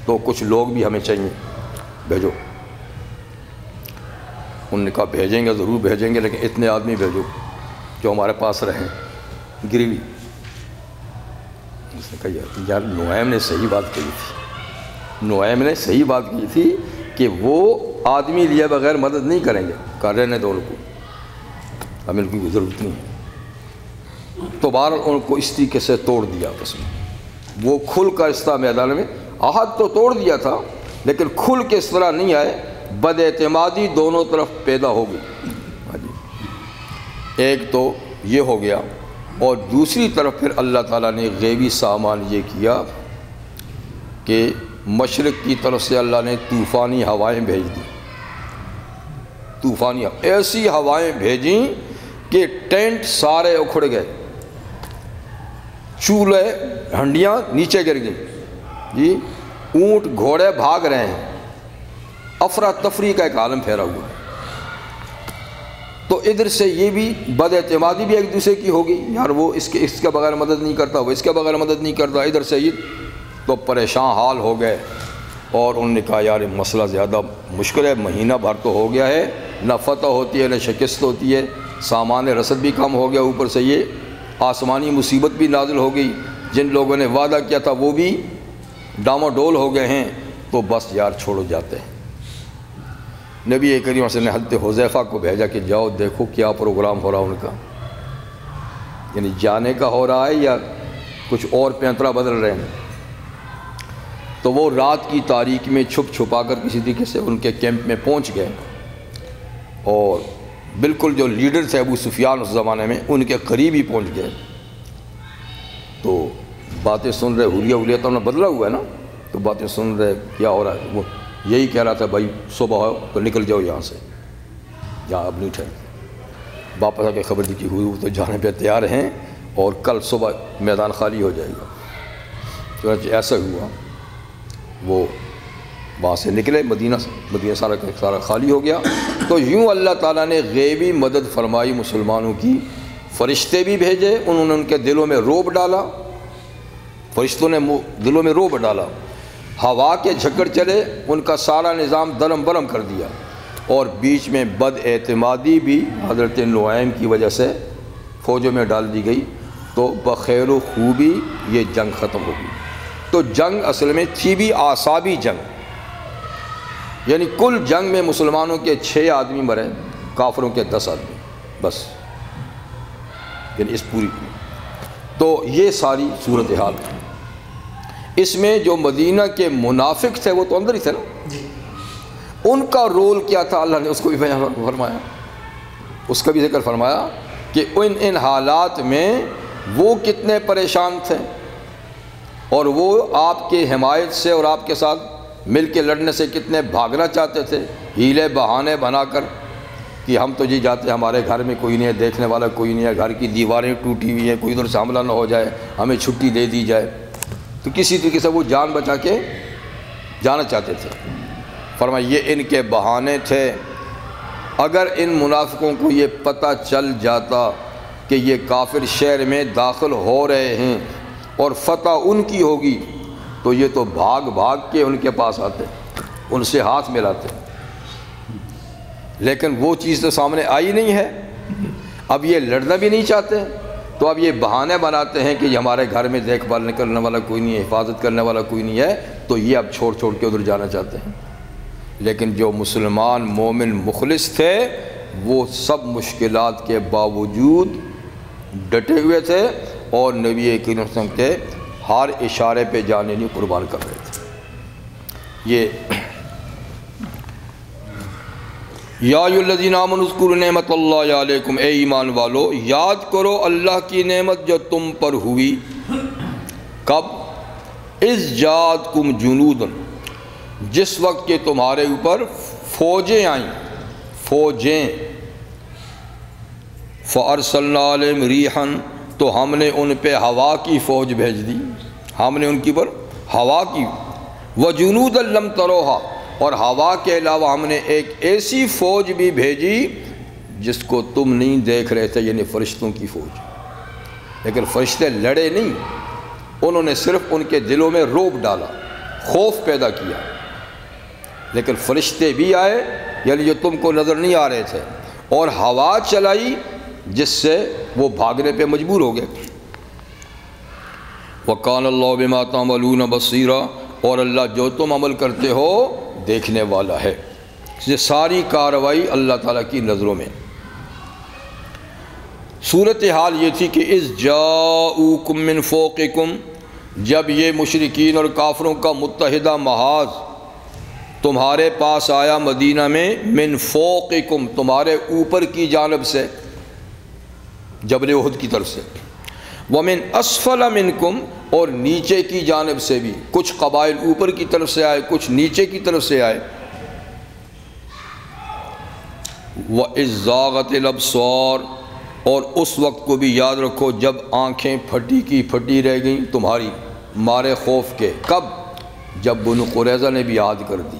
تو کچھ لوگ بھی ہمیں چاہیے، بھیجو۔ انہوں نے کہا بھیجیں گے، ضرور بھیجیں گے، لیکن اتنے آدمی بھیجو جو ہمارے پاس رہیں گروی۔ اس نے کہا یار نعیم نے صحیح بات کہی تھی، نعیم نے صحیح بات کی تھی کہ وہ آدمی لیے بغیر مدد نہیں کریں گے، کر رہے دونوں کو، ہمیں ان کی ضرورت نہیں ہے۔ تو بہرحال ان کو اس طریقے سے توڑ دیا، آپس میں وہ کھل کر اس طرح میدان میں عہد تو توڑ دیا تھا لیکن کھل کے اس طرح نہیں آئے، بد اعتمادی دونوں طرف پیدا ہو گئی۔ ایک تو یہ ہو گیا، اور دوسری طرف پھر اللہ تعالیٰ نے غیبی سامان یہ کیا کہ مشرق کی طرف سے اللہ نے طوفانی ہوائیں بھیج دی، طوفانی ایسی ہوائیں بھیجیں کہ ٹینٹ سارے اکھڑ گئے، چولہے ہنڈیاں نیچے گر گئیں، جی اونٹ گھوڑے بھاگ رہے ہیں، افراتفری کا ایک عالم پھیلا ہوا ہے۔ تو ادھر سے یہ بھی بد اعتمادی بھی ایک دوسرے کی ہوگی، یار وہ اس کے بغیر مدد نہیں کرتا، وہ اس کے بغیر مدد نہیں کرتا، ادھر سے یہ تو پریشان حال ہو گئے، اور انہوں نے کہا یار یہ مسئلہ زیادہ مشکل ہے، مہینہ بھر تو ہو گیا ہے، نہ فتح ہوتی ہے نہ شکست ہوتی ہے، سامان رسد بھی کم ہو گیا، اوپر سے یہ آسمانی مصیبت بھی نازل ہو گئی، جن لوگوں نے وعدہ کیا تھا وہ بھی ڈاماڈول ہو گئے ہیں، تو بس یار چھوڑو جاتے ہیں۔ نبی کریم صلی اللہ علیہ وسلم نے حضرت حذیفہ کو بھیجا کہ جاؤ دیکھو کیا پروگرام ہو رہا ان کا، یعنی جانے کا ہو رہا ہے یا کچھ اور پینترا بدل رہے ہیں۔ تو وہ رات کی تاریکی میں چھپ چھپا کر کسی طریقے سے ان کے کیمپ میں پہنچ گئے، اور بالکل جو لیڈر تھے ابو سفیان اس زمانے میں ان کے قریب ہی پہنچ گئے۔ تو باتیں سن رہے، حلیہ تو انہیں بدلا ہوا ہے نا، تو باتیں سن رہے کیا ہو رہا ہے۔ وہ یہی کہہ رہا تھا بھائی صبح ہو تو نکل جاؤ یہاں سے، یہاں اب نہیں ٹھہر۔ واپس آ کے خبر دی کہ ہوئی تو جانے پہ تیار ہیں اور کل صبح میدان خالی ہو جائے گا۔ چنانچہ ایسا ہوا، وہ وہاں سے نکلے، مدینہ سارا خالی ہو گیا۔ تو یوں اللہ تعالیٰ نے غیبی مدد فرمائی مسلمانوں کی، فرشتے بھی بھیجے، انہوں نے ان کے دلوں میں رعب ڈالا، فرشتوں نے دلوں میں رعب ڈالا، ہوا کے جھکڑ چلے، ان کا سارا نظام درم برم کر دیا، اور بیچ میں بد اعتمادی بھی حضرت نعیم کی وجہ سے فوجوں میں ڈال دی گئی، تو بخیر و خوبی یہ جنگ ختم ہو گئی۔ تو جنگ اصل میں تھی بھی اعصابی جنگ، یعنی کل جنگ میں مسلمانوں کے 6 آدمی مرے، کافروں کے 10 آدمی بس، یعنی اس پوری۔ تو یہ ساری صورتحال تھی۔ اس میں جو مدینہ کے منافق تھے وہ تو اندر ہی تھے نا، ان کا رول کیا تھا اللہ نے اس کو بھی بیان فرمایا، اس کا بھی ذکر فرمایا کہ ان حالات میں وہ کتنے پریشان تھے، اور وہ آپ کے حمایت سے اور آپ کے ساتھ مل کے لڑنے سے کتنے بھاگنا چاہتے تھے، ہیلے بہانے بنا کر کہ ہم تو جی جاتے، ہمارے گھر میں کوئی نہیں ہے، دیکھنے والا کوئی نہیں ہے، گھر کی دیواریں ٹوٹی ہوئی ہیں، کوئی ادھر سے حملہ نہ ہو جائے، ہمیں چھٹی دے دی جائے۔ تو کسی طریقے سے وہ جان بچا کے جانا چاہتے تھے۔ فرمایا یہ ان کے بہانے تھے، اگر ان منافقوں کو یہ پتہ چل جاتا کہ یہ کافر شہر میں داخل ہو رہے ہیں اور فتح ان کی ہوگی، تو یہ تو بھاگ بھاگ کے ان کے پاس آتے، ان سے ہاتھ ملاتے، لیکن وہ چیز تو سامنے آئی نہیں ہے، اب یہ لڑنا بھی نہیں چاہتے، تو اب یہ بہانے بناتے ہیں کہ یہ ہمارے گھر میں دیکھ بھال کرنے والا کوئی نہیں ہے، حفاظت کرنے والا کوئی نہیں ہے، تو یہ اب چھوڑ کے ادھر جانا چاہتے ہیں۔ لیکن جو مسلمان مومن مخلص تھے وہ سب مشکلات کے باوجود ڈٹے ہوئے تھے، اور نبی کریم صلی اللہ علیہ وسلم کے ہر اشارے پہ جانے نہیں قربان کر رہے تھے۔ یہ یا ایھا الذین آمنوا اذکروا نعمت اللہ علیکم، اے ایمان والو یاد کرو اللہ کی نعمت جو تم پر ہوئی، کب؟ اذ جاءتکم جنود، جس وقت کہ تمہارے اوپر فوجیں آئیں، فوجیں، فارسلنا علیہم ریحا، تو ہم نے ان پہ ہوا کی فوج بھیج دی، ہم نے ان کی پر ہوا کی، وجنودا لم تروہا، اور ہوا کے علاوہ ہم نے ایک ایسی فوج بھی بھیجی جس کو تم نہیں دیکھ رہے تھے، یعنی فرشتوں کی فوج۔ لیکن فرشتے لڑے نہیں، انہوں نے صرف ان کے دلوں میں رعب ڈالا، خوف پیدا کیا۔ لیکن فرشتے بھی آئے، یعنی جو تم کو نظر نہیں آ رہے تھے، اور ہوا چلائی جس سے وہ بھاگنے پہ مجبور ہو گئے۔ وَقَالَ اللَّهُ بِمَا تَعْمَلُونَ بَصِيرًا، اور اللہ جو تم عمل کرتے ہو دیکھنے والا ہے۔ یہ ساری کارروائی اللہ تعالیٰ کی نظروں میں۔ صورتحال یہ تھی کہ اذ جاءوکم من فوقکم، جب یہ مشرکین اور کافروں کا متحدہ محاذ تمہارے پاس آیا مدینہ میں، من فوقکم، تمہارے اوپر کی جانب سے، جبل احد کی طرف سے، ومن اسفل منکم، اور نیچے کی جانب سے بھی، کچھ قبائل اوپر کی طرف سے آئے، کچھ نیچے کی طرف سے آئے۔ وَإِذْ زَاغَتِ الْأَبْصَارُ، اور اس وقت کو بھی یاد رکھو جب آنکھیں پھٹی کی پھٹی رہ گئیں تمہاری مارے خوف کے۔ کب؟ جب بنو قریظہ نے بھی عہد کر دی،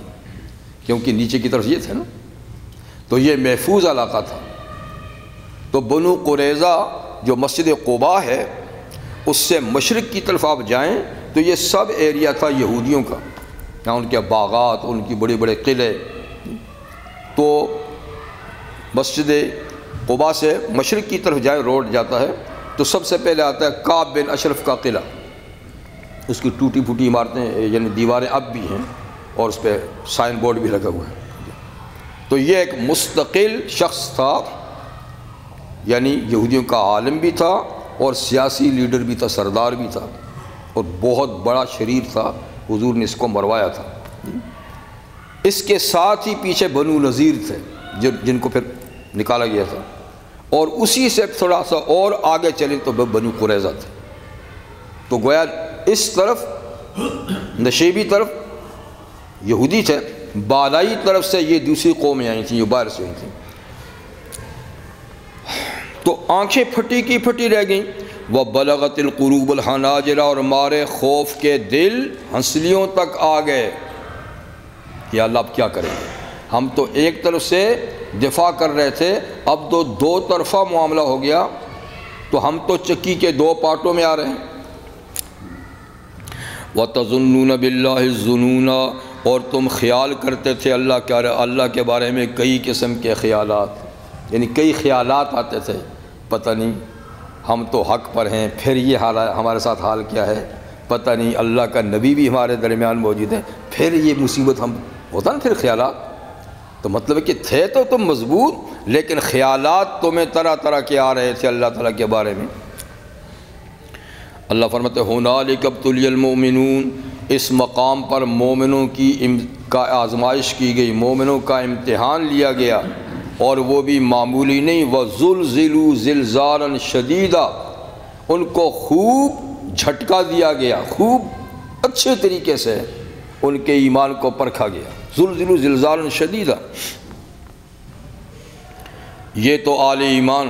کیونکہ نیچے کی طرف یہ تھے نا، تو یہ محفوظ علاقہ تھا۔ تو بنو قریظہ جو مسجد قباء ہے اس سے مشرق کی طرف آپ جائیں تو یہ سب ایریا تھا یہودیوں کا، یہاں ان کے باغات، ان کی بڑے بڑے قلعے۔ تو مسجد قباء سے مشرق کی طرف جائیں، روڈ جاتا ہے تو سب سے پہلے آتا ہے کعب بن اشرف کا قلعہ، اس کی ٹوٹی پھوٹی عمارتیں یعنی دیواریں اب بھی ہیں، اور اس پہ سائن بورڈ بھی لگا ہوا ہے۔ تو یہ ایک مستقل شخص تھا، یعنی یہودیوں کا عالم بھی تھا اور سیاسی لیڈر بھی تھا، سردار بھی تھا، اور بہت بڑا شریر تھا، حضور نے اس کو مروایا تھا۔ اس کے ساتھ ہی پیچھے بنو نذیر تھے جن کو پھر نکالا گیا تھا، اور اسی سے تھوڑا سا اور آگے چلے تو بنو قریظہ تھے۔ تو گویا اس طرف نشیبی طرف یہودی تھے، بالائی طرف سے یہ دوسری قومیں آئی تھیں، یہ باہر سے آئی تھیں۔ تو آنکھیں پھٹی کی پھٹی رہ گئیں، وَبَلَغَتِ الْقُلُوبُ الْحَنَاجِرَ، اور مارے خوف کے دل ہنسلیوں تک آ گئے کہ اللہ اب کیا کریں گے، ہم تو ایک طرف سے دفاع کر رہے تھے، اب تو دو طرفہ معاملہ ہو گیا، تو ہم تو چکی کے دو پارٹوں میں آ رہے ہیں۔ وَتَظُنُّونَ بِاللَّهِ الظُّنُونَ، اور تم خیال کرتے تھے اللہ کے بارے میں کئی قسم کے خیالات، یعنی کئی خیالات آتے تھے، پتہ نہیں ہم تو حق پر ہیں، پھر یہ حال ہمارے ساتھ حال کیا ہے، پتہ نہیں اللہ کا نبی بھی ہمارے درمیان موجود ہے، پھر یہ مصیبت ہم ہوتا نا، پھر خیالات۔ تو مطلب ہے کہ تھے تو تم مضبوط، لیکن خیالات تمہیں طرح طرح کے آ رہے تھے اللہ تعالیٰ کے بارے میں۔ اللہ فرماتے ہیں ہنالک ابتلی المؤمنون، اس مقام پر مومنوں کا آزمائش کی گئی، مومنوں کا امتحان لیا گیا، اور وہ بھی معمولی نہیں، وَزُلْزِلُوا زِلْزَالًا شَدِيدًا، ان کو خوب جھٹکا دیا گیا، خوب اچھے طریقے سے ان کے ایمان کو پرکھا گیا۔ زُلْزِلُوا زِلْزَالًا شَدِيدًا، یہ تو اہل ایمان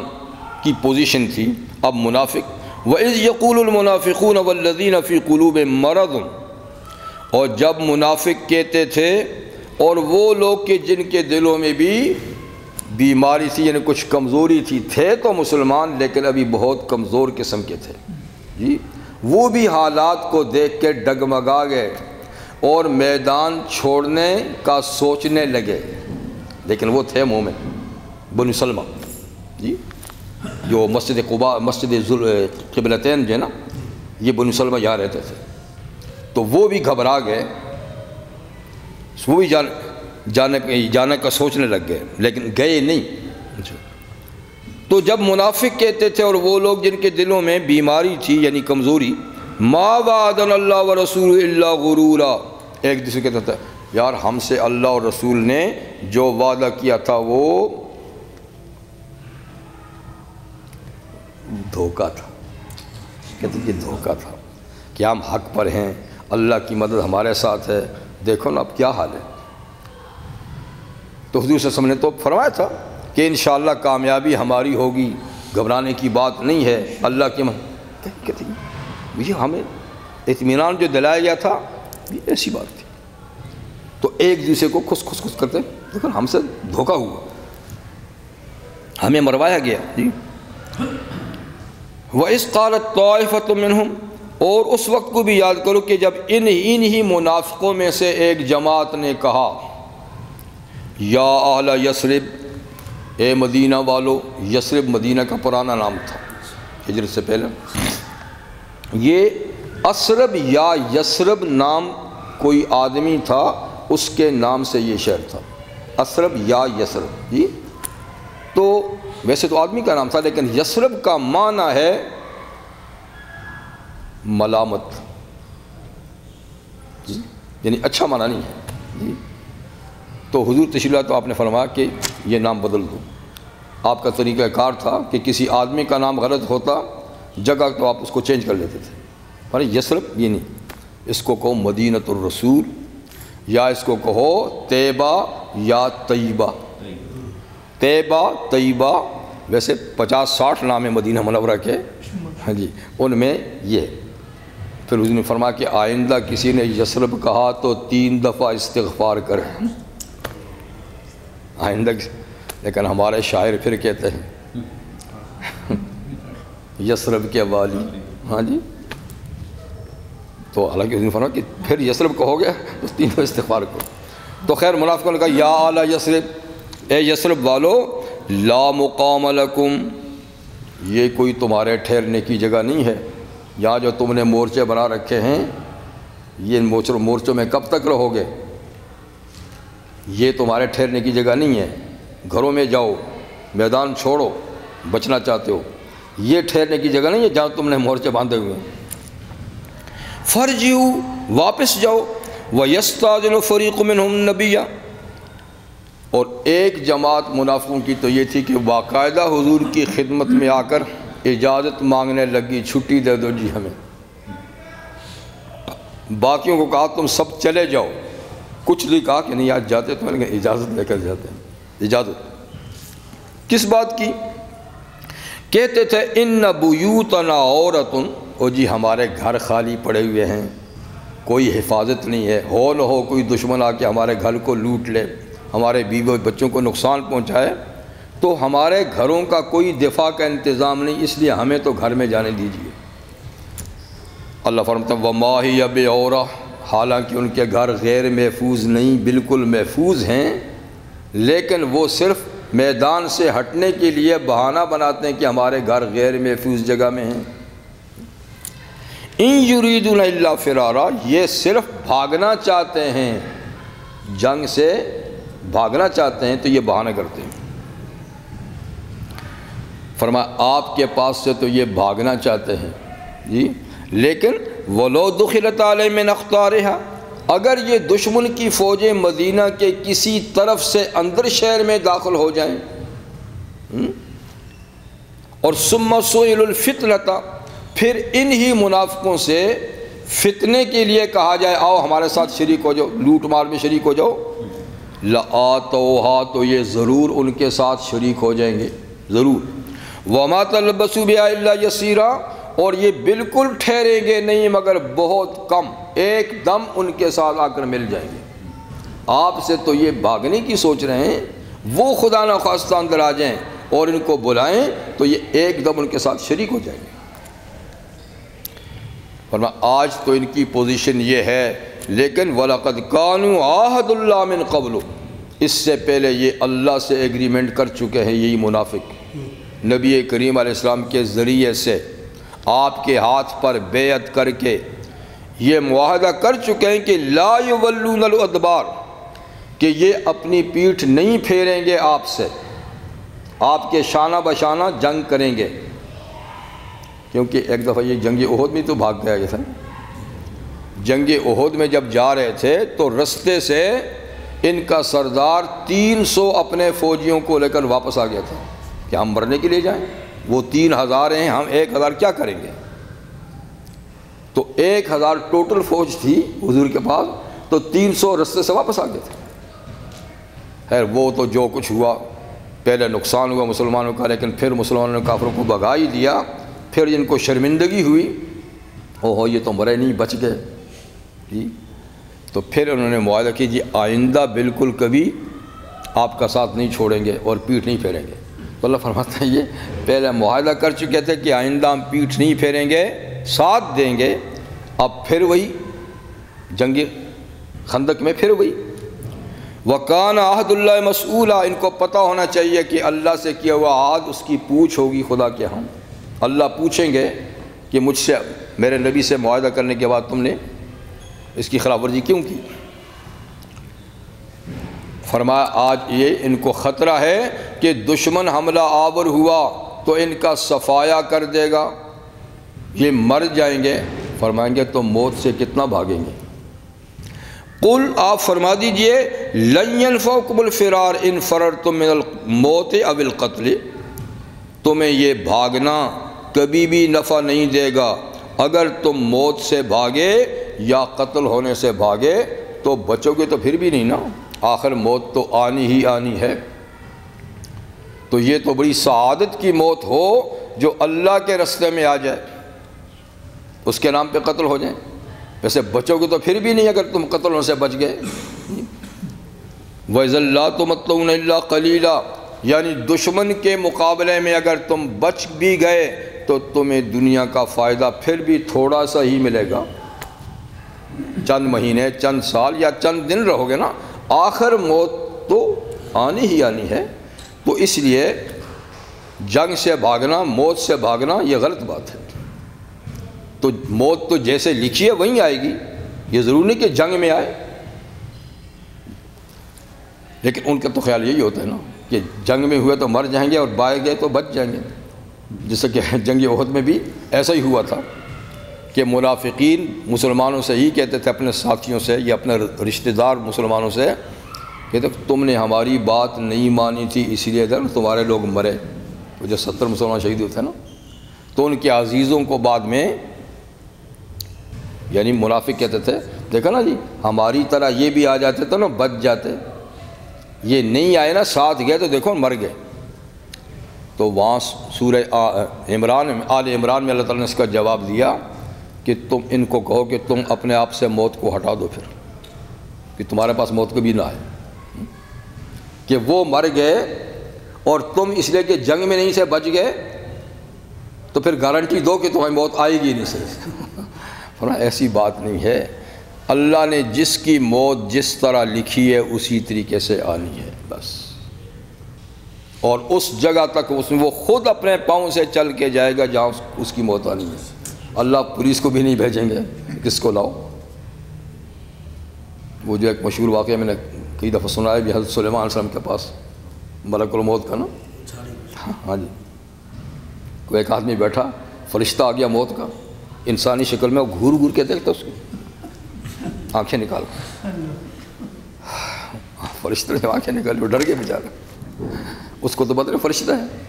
کی پوزیشن تھی۔ اب منافق، وَإِذْ يَقُولُ الْمُنَافِقُونَ وَالَّذِينَ فِي قُلُوبِهِم مَّرَضٌ، اور جب منافق کہتے تھے اور وہ لوگ کہ جن کے دلوں میں بھی بیماری تھی، یعنی کچھ کمزوری تھی، تھے تو مسلمان لیکن ابھی بہت کمزور قسم کے تھے جی، وہ بھی حالات کو دیکھ کے ڈگمگا گئے اور میدان چھوڑنے کا سوچنے لگے، لیکن وہ تھے مومن۔ بنو سلمہ جی، جو مسجد قباء، مسجد قبلتین جو ہے نا، یہ بنو سلمہ یہاں رہتے تھے، تو وہ بھی گھبرا گئے، وہ بھی جانے کا سوچنے لگ گئے، لیکن گئے نہیں۔ تو جب منافق کہتے تھے اور وہ لوگ جن کے دلوں میں بیماری تھی، یعنی کمزوری، ما وعدنا اللہ ورسول الا غرورا، ایک دوسرے کہتا تھا یار ہم سے اللہ اور رسول نے جو وعدہ کیا تھا وہ دھوکہ تھا، کہتے یہ دھوکہ تھا کہ ہم حق پر ہیں، اللہ کی مدد ہمارے ساتھ ہے، دیکھو نا اب کیا حال ہے۔ تو حضور صلی اللہ علیہ وسلم نے تو فرمایا تھا کہ انشاءاللہ کامیابی ہماری ہوگی، گھبرانے کی بات نہیں ہے، اللہ کی مدد۔ کہتے ہیں یہ ہمیں اطمینان جو دلایا گیا تھا یہ ایسی بات تھی، تو ایک دوسرے کو خس کرتے دیکھو ہم سے دھوکہ ہوا، ہمیں مروایا گیا جی۔ وَإِذْ قَالَتْ طَائِفَةٌ مِّنْهُمْ، اور اس وقت کو بھی یاد کرو کہ جب انہی منافقوں میں سے ایک جماعت نے کہا یا اہل یثرب، اے مدینہ والو، یثرب مدینہ کا پرانا نام تھا ہجرت سے پہلے، یہ اسرب یا یثرب نام کوئی آدمی تھا، اس کے نام سے یہ شہر تھا، اسرب یا یثرب جی۔ تو ویسے تو آدمی کا نام تھا، لیکن یثرب کا معنی ہے ملامت جی، یعنی اچھا معنی نہیں ہے جی۔ تو حضور تشریف لائے تو آپ نے فرمایا کہ یہ نام بدل دو۔ آپ کا طریقہ کار تھا کہ کسی آدمی کا نام غلط ہوتا جگہ تو آپ اس کو چینج کر لیتے تھے، پر یثرب یہ نہیں، اس کو کہو مدینۃ الرسول، یا اس کو کہو طیبہ یا طیبہ۔ طیبہ طیبہ ویسے 50-60 نام ہے مدینہ منورہ کے ہاں جی، ان میں یہ۔ پھر حضور نے فرمایا کہ آئندہ کسی نے یثرب کہا تو 3 دفعہ استغفار کرے آئندہ، لیکن ہمارے شاعر پھر کہتے ہیں یثرب کے والی ہاں جی، تو حالانکہ حضور نے فرمایا کہ پھر یثرب کہو گے تو 3 دفعہ استغفار کرو۔ تو خیر منافقوں نے کہا یا اعلی یثرب، اے یثرب والو، لا مقام لکم، یہ کوئی تمہارے ٹھہرنے کی جگہ نہیں ہے، یہاں جو تم نے مورچے بنا رکھے ہیں یہ مورچوں میں کب تک رہو گے؟ یہ تمہارے ٹھہرنے کی جگہ نہیں ہے، گھروں میں جاؤ، میدان چھوڑو، بچنا چاہتے ہو، یہ ٹھہرنے کی جگہ نہیں ہے جہاں تم نے مورچے باندھے ہوئے ہیں۔ فرجعوا، واپس جاؤ، وَيَسْتَأْذِنُ فَرِيقٌ مِّنْهُمُ النَّبِيَّ، اور ایک جماعت منافقوں کی تو یہ تھی کہ باقاعدہ حضور کی خدمت میں آ کر اجازت مانگنے لگی، چھٹی دے دو جی ہمیں۔ باقیوں کو کہا تم سب چلے جاؤ، کچھ نہیں کہا کہ نہیں آج جاتے، تو میں نے کہا اجازت لے کر جاتے ہیں۔ اجازت کس بات کی؟ کہتے تھے ان بیوتنا عورۃ، او جی ہمارے گھر خالی پڑے ہوئے ہیں، کوئی حفاظت نہیں ہے، ہو نہ ہو کوئی دشمن آ کے ہمارے گھر کو لوٹ لے، ہمارے بیوی بچوں کو نقصان پہنچائے، تو ہمارے گھروں کا کوئی دفاع کا انتظام نہیں، اس لیے ہمیں تو گھر میں جانے دیجیے۔ اللہ فرماتا ہے وَمَا هِيَ بِعَوْرَةٍ، حالانکہ ان کے گھر غیر محفوظ نہیں، بالکل محفوظ ہیں، لیکن وہ صرف میدان سے ہٹنے کے لیے بہانہ بناتے ہیں کہ ہمارے گھر غیر محفوظ جگہ میں ہیں۔ ان یریدون الا فرارا، یہ صرف بھاگنا چاہتے ہیں، جنگ سے بھاگنا چاہتے ہیں تو یہ بہانہ کرتے ہیں۔ فرمایا آپ کے پاس سے تو یہ بھاگنا چاہتے ہیں جی، لیکن وَلَوْ دُخِلَتْ عَلَيْهِم مِّنْ أَقْطَارِهَا، اگر یہ دشمن کی فوجیں مدینہ کے کسی طرف سے اندر شہر میں داخل ہو جائیں، اور ثُمَّ سُئِلُوا الْفِتْنَةَ، پھر انہی منافقوں سے فتنے کے لیے کہا جائے آؤ ہمارے ساتھ شریک ہو جاؤ، لوٹ مار میں شریک ہو جاؤ، لَآتَوْهَا، تو یہ ضرور ان کے ساتھ شریک ہو جائیں گے، ضرور۔ وَمَا تَلَبَّثُوا بِهَا إِلَّا يَسِيرًا، اور یہ بالکل ٹھہریں گے نہیں مگر بہت کم، ایک دم ان کے ساتھ آ کر مل جائیں گے۔ آپ سے تو یہ بھاگنے کی سوچ رہے ہیں، وہ خدا نخواستہ اندر آ جائیں اور ان کو بلائیں تو یہ ایک دم ان کے ساتھ شریک ہو جائیں گے۔ ورنہ آج تو ان کی پوزیشن یہ ہے، لیکن وَلَقَدْ كَانُوا عَاهَدُ اللَّهِ مِنْ قَبْلُ، اس سے پہلے یہ اللہ سے ایگریمنٹ کر چکے ہیں، یہی منافق نبی کریم علیہ السلام کے ذریعے سے آپ کے ہاتھ پر بیعت کر کے یہ معاہدہ کر چکے ہیں کہ لا یولون الادبار، کہ یہ اپنی پیٹھ نہیں پھیریں گے آپ سے، آپ کے شانہ بشانہ جنگ کریں گے۔ کیونکہ ایک دفعہ یہ جنگ احد میں تو بھاگ گیا تھا، جنگ احد میں جب جا رہے تھے تو رستے سے ان کا سردار 300 اپنے فوجیوں کو لے کر واپس آ گیا تھا کہ ہم مرنے کے لیے جائیں، وہ 3000 ہیں، ہم 1000 کیا کریں گے؟ تو 1000 ٹوٹل فوج تھی حضور کے پاس، تو 300 رستے سے واپس آ گئے تھے۔ خیر وہ تو جو کچھ ہوا، پہلے نقصان ہوا مسلمانوں کا، لیکن پھر مسلمانوں نے کافروں کو بھگا ہی دیا، پھر ان کو شرمندگی ہوئی، اوہو یہ تو مرے نہیں، بچ گئے جی۔ تو پھر انہوں نے معاہدہ کیا جی آئندہ بالکل کبھی آپ کا ساتھ نہیں چھوڑیں گے اور پیٹھ نہیں پھیریں گے۔ تو اللہ فرماتا ہے یہ پہلے معاہدہ کر چکے تھے کہ آئندہ ہم پیٹھ نہیں پھیریں گے، ساتھ دیں گے، اب پھر وہی جنگ خندق میں پھر وہی۔ وَكَانَ عَهْدُ اللَّهِ مَسْئُولًا، ان کو پتہ ہونا چاہیے کہ اللہ سے کیا ہوا عہد اس کی پوچھ ہوگی خدا کے ہاں، اللہ پوچھیں گے کہ مجھ سے، میرے نبی سے معاہدہ کرنے کے بعد تم نے اس کی خلاف ورزی کیوں کی؟ فرمایا آج یہ ان کو خطرہ ہے کہ دشمن حملہ آور ہوا تو ان کا صفایا کر دے گا، یہ مر جائیں گے۔ فرمائیں گے تو موت سے کتنا بھاگیں گے؟ قل، آپ فرما دیجئے لن ينفعكم الفرار ان فررتم من الموت او القتل، تمہیں یہ بھاگنا کبھی بھی نفع نہیں دے گا، اگر تم موت سے بھاگے یا قتل ہونے سے بھاگے تو بچو گے تو پھر بھی نہیں نا، آخر موت تو آنی ہی آنی ہے۔ تو یہ تو بڑی سعادت کی موت ہو جو اللہ کے رستے میں آ جائے، اس کے نام پہ قتل ہو جائیں، ویسے بچو گے تو پھر بھی نہیں اگر تم قتل ہونے سے بچ گئے۔ وَإِذًا لَا تُمَتَّعُونَ إِلَّا قَلِيلًا، یعنی دشمن کے مقابلے میں اگر تم بچ بھی گئے تو تمہیں دنیا کا فائدہ پھر بھی تھوڑا سا ہی ملے گا، چند مہینے، چند سال یا چند دن رہو گے نا، آخر موت تو آنی ہی آنی ہے۔ تو اس لیے جنگ سے بھاگنا، موت سے بھاگنا یہ غلط بات ہے۔ تو موت تو جیسے لکھی ہے وہیں آئے گی، یہ ضرور نہیں کہ جنگ میں آئے۔ لیکن ان کا تو خیال یہی ہوتا ہے نا کہ جنگ میں ہوئے تو مر جائیں گے اور بائے گئے تو بچ جائیں گے، جیسا کہ جنگ احد میں بھی ایسا ہی ہوا تھا کہ منافقین مسلمانوں سے ہی کہتے تھے، اپنے ساتھیوں سے یا اپنے رشتہ دار مسلمانوں سے کہتے تم نے ہماری بات نہیں مانی تھی اس لیے ادھر تمہارے لوگ مرے، وہ جو 70 مسلمان شہید ہوتے ہیں نا، تو ان کے عزیزوں کو بعد میں یعنی منافق کہتے تھے دیکھا نا جی ہماری طرح یہ بھی آ جاتے تو نا بچ جاتے، یہ نہیں آئے نا ساتھ گئے تو دیکھو مر گئے۔ تو وہاں سورہ آل عمران میں اللہ تعالیٰ نے اس کا جواب دیا کہ تم ان کو کہو کہ تم اپنے آپ سے موت کو ہٹا دو، پھر کہ تمہارے پاس موت کبھی نہ آئے، کہ وہ مر گئے اور تم اس لیے کہ جنگ میں نہیں سے بچ گئے تو پھر گارنٹی دو کہ تمہیں موت آئے گی نہیں سے۔ فرمایا ایسی بات نہیں ہے، اللہ نے جس کی موت جس طرح لکھی ہے اسی طریقے سے آنی ہے بس، اور اس جگہ تک وہ خود اپنے پاؤں سے چل کے جائے گا جہاں اس کی موت آنی ہے۔ اللہ پولیس کو بھی نہیں بھیجیں گے کس کو لاؤ۔ وہ جو ایک مشہور واقعہ میں نے کئی دفعہ سنا ہے بھی حضرت سلیمان علیہ السلام کے پاس ملک الموت کا نا، ہاں جی، کوئی ایک آدمی بیٹھا، فرشتہ آ گیا موت کا انسانی شکل میں، وہ گھور گھور کے دیکھتا اس کو، آنکھیں نکال، فرشتہ نے آنکھیں نکالی، وہ ڈر کے بیچارہ، اس کو تو پتہ نہیں فرشتہ ہے۔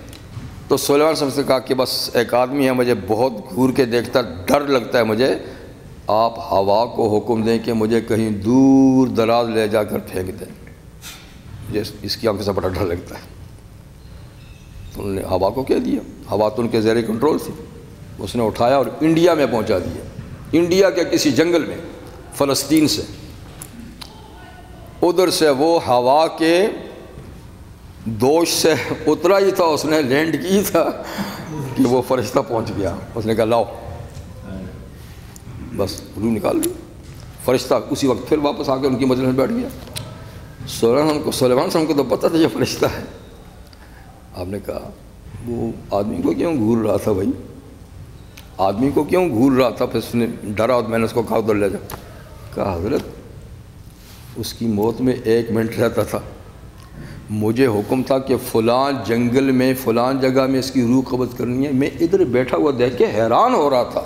تو سلیمان علیہ السلام سے کہا کہ بس ایک آدمی ہے مجھے بہت گھور کے دیکھتا، ڈر لگتا ہے مجھے، آپ ہوا کو حکم دیں کہ مجھے کہیں دور دراز لے جا کر پھینک دیں، مجھے اس کی آنکھوں سے بڑا ڈر لگتا ہے۔ تو انہوں نے ہوا کو کہہ دیا، ہوا تو ان کے زیر کنٹرول تھی، اس نے اٹھایا اور انڈیا میں پہنچا دیا، انڈیا کے کسی جنگل میں، فلسطین سے، ادھر سے وہ ہوا کے دوش سے اترا ہی تھا، اس نے لینڈ کی تھا کہ وہ فرشتہ پہنچ گیا، اس نے کہا لاؤ، بس روح نکال لی، فرشتہ اسی وقت پھر واپس آ کے ان کی مجلس میں بیٹھ گیا۔ سلیمان صاحب کو تو پتہ تھا یہ فرشتہ ہے۔ آپ نے کہا وہ آدمی کو کیوں گھور رہا تھا بھائی، آدمی کو کیوں گھور رہا تھا؟ پھر اس نے ڈرا اور میں نے اس کو کہا ادھر لے جا۔ کہا حضرت اس کی موت میں 1 منٹ رہتا تھا، مجھے حکم تھا کہ فلاں جنگل میں فلاں جگہ میں اس کی روح قبض کرنی ہے، میں ادھر بیٹھا ہوا دیکھ کے حیران ہو رہا تھا،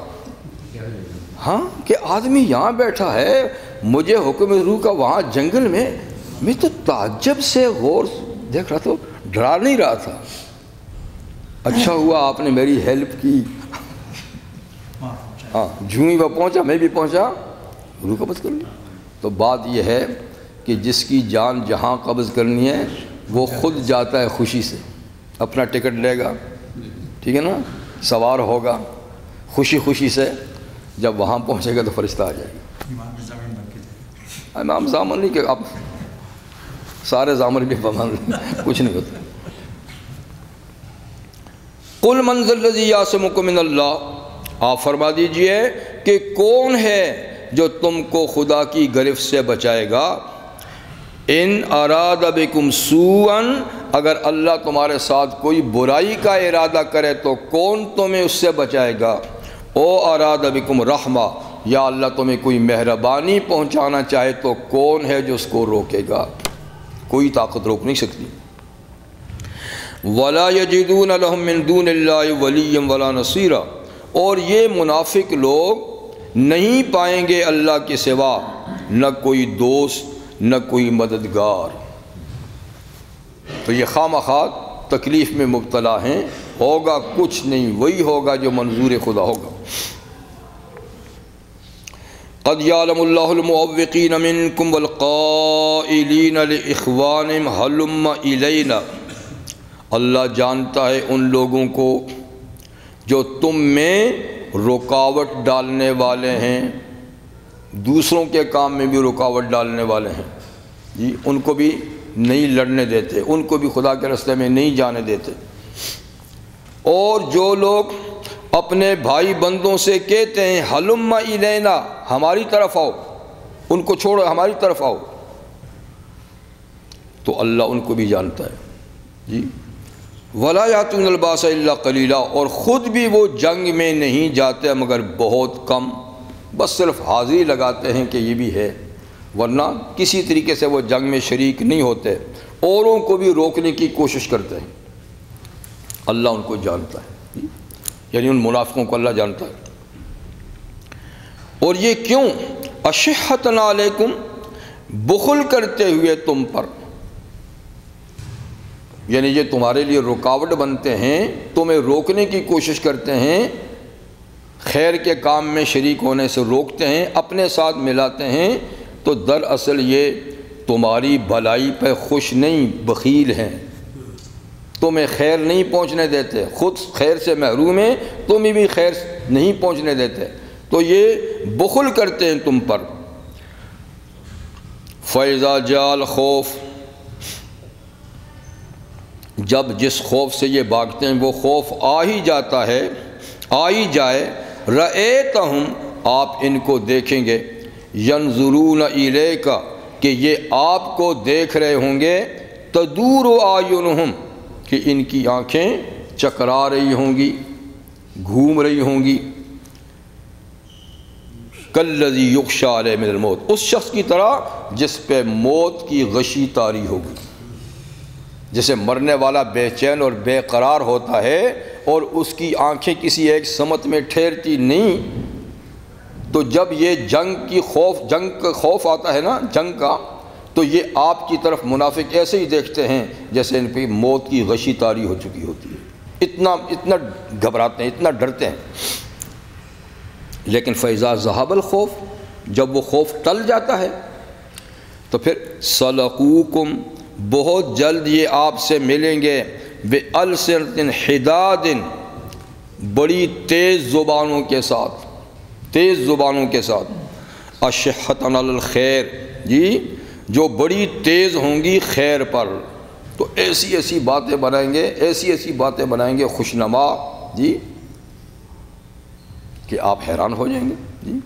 ہاں کہ آدمی یہاں بیٹھا ہے، مجھے حکم روح کا وہاں جنگل میں تو تعجب سے غور دیکھ رہا تھا، ڈرا نہیں رہا تھا۔ اچھا ہوا آپ نے میری ہیلپ کی، ہاں جوں ہی وہ پہنچا میں بھی پہنچا، روح قبض کر لی۔ تو بات یہ ہے کہ جس کی جان جہاں قبض کرنی ہے وہ خود جاتا ہے خوشی سے، اپنا ٹکٹ لے گا، ٹھیک ہے نا، سوار ہوگا خوشی سے، جب وہاں پہنچے گا تو فرشتہ آ جائے گا۔ امام زامن نہیں کہ اب سارے زامن بھی کچھ نہیں ہوتا۔ قل من ذا الذی یعصمکم من اللہ، آپ فرما دیجئے کہ کون ہے جو تم کو خدا کی گرفت سے بچائے گا، ان اراد بکم سوءا، اگر اللہ تمہارے ساتھ کوئی برائی کا ارادہ کرے تو کون تمہیں اس سے بچائے گا، او اراد بکم رحمہ، یا اللہ تمہیں کوئی مہربانی پہنچانا چاہے تو کون ہے جو اس کو روکے گا، کوئی طاقت روک نہیں سکتی۔ ولا یجدون لهم من دون اللہ ولیا ولا نصیرا، اور یہ منافق لوگ نہیں پائیں گے اللہ کے سوا نہ کوئی دوست نہ کوئی مددگار، تو یہ خواہ تکلیف میں مبتلا ہیں، ہوگا کچھ نہیں، وہی ہوگا جو منظور خدا ہوگا۔ قد یعلم اللہ المعوقین منکم والقائلین لاخوانہم ہلم الینا، اللہ جانتا ہے ان لوگوں کو جو تم میں رکاوٹ ڈالنے والے ہیں، دوسروں کے کام میں بھی رکاوٹ ڈالنے والے ہیں جی، ان کو بھی نہیں لڑنے دیتے، ان کو بھی خدا کے راستے میں نہیں جانے دیتے، اور جو لوگ اپنے بھائی بندوں سے کہتے ہیں ہلم الینا، ہماری طرف آؤ، ان کو چھوڑو ہماری طرف آؤ، تو اللہ ان کو بھی جانتا ہے جی۔ ولا یاتون الباس الا قلیلا، اور خود بھی وہ جنگ میں نہیں جاتے مگر بہت کم، بس صرف حاضری لگاتے ہیں کہ یہ بھی ہے، ورنہ کسی طریقے سے وہ جنگ میں شریک نہیں ہوتے۔ اوروں کو بھی روکنے کی کوشش کرتے ہیں۔ اللہ ان کو جانتا ہے، یعنی ان منافقوں کو اللہ جانتا ہے۔ اور یہ کیوں؟ اشحۃ علیکم، بخل کرتے ہوئے تم پر، یعنی یہ تمہارے لیے رکاوٹ بنتے ہیں، تمہیں روکنے کی کوشش کرتے ہیں، خیر کے کام میں شریک ہونے سے روکتے ہیں، اپنے ساتھ ملاتے ہیں، تو دراصل یہ تمہاری بھلائی پہ خوش نہیں، بخیل ہیں، تمہیں خیر نہیں پہنچنے دیتے، خود خیر سے محروم ہیں، تمہیں بھی خیر نہیں پہنچنے دیتے، تو یہ بخل کرتے ہیں تم پر۔ فَإِذَا جَاءَ الْخَوْفُ، جب جس خوف سے یہ بھاگتے ہیں وہ خوف آ ہی جاتا ہے، آ ہی جائے، رَأَيْتَهُمْ، آپ ان کو دیکھیں گے، يَنْظُرُونَ إِلَيْكَ، کہ یہ آپ کو دیکھ رہے ہوں گے، تَدُورُ أَعْيُنُهُمْ، کہ ان کی آنکھیں چکرا رہی ہوں گی، گھوم رہی ہوں گی، کالذی یغشی علیہ من الموت، اس شخص کی طرح جس پہ موت کی غشی طاری ہوگی۔ جیسے مرنے والا بے چین اور بے قرار ہوتا ہے اور اس کی آنکھیں کسی ایک سمت میں ٹھہرتی نہیں، تو جب یہ جنگ کا خوف آتا ہے نا، جنگ کا، تو یہ آپ کی طرف منافق ایسے ہی دیکھتے ہیں جیسے ان پہ موت کی غشی طاری ہو چکی ہوتی ہے، اتنا گھبراتے ہیں، اتنا ڈرتے ہیں۔ لیکن فَإِذَا ذَهَبَ الْخَوْفُ، جب وہ خوف ٹل جاتا ہے تو پھر سَلَقُوكُمْ، بہت جلد یہ آپ سے ملیں گے، بِأَلْسِنَةٍ حِدَادٍ، بڑی تیز زبانوں کے ساتھ، تیز زبانوں کے ساتھ، أَشِحَّةً عَلَى الْخَيْرِ، جی جو بڑی تیز ہوں گی خیر پر، تو ایسی ایسی باتیں بنائیں گے، ایسی ایسی باتیں بنائیں گے خوشنما، جی کہ آپ حیران ہو جائیں گے، جی۔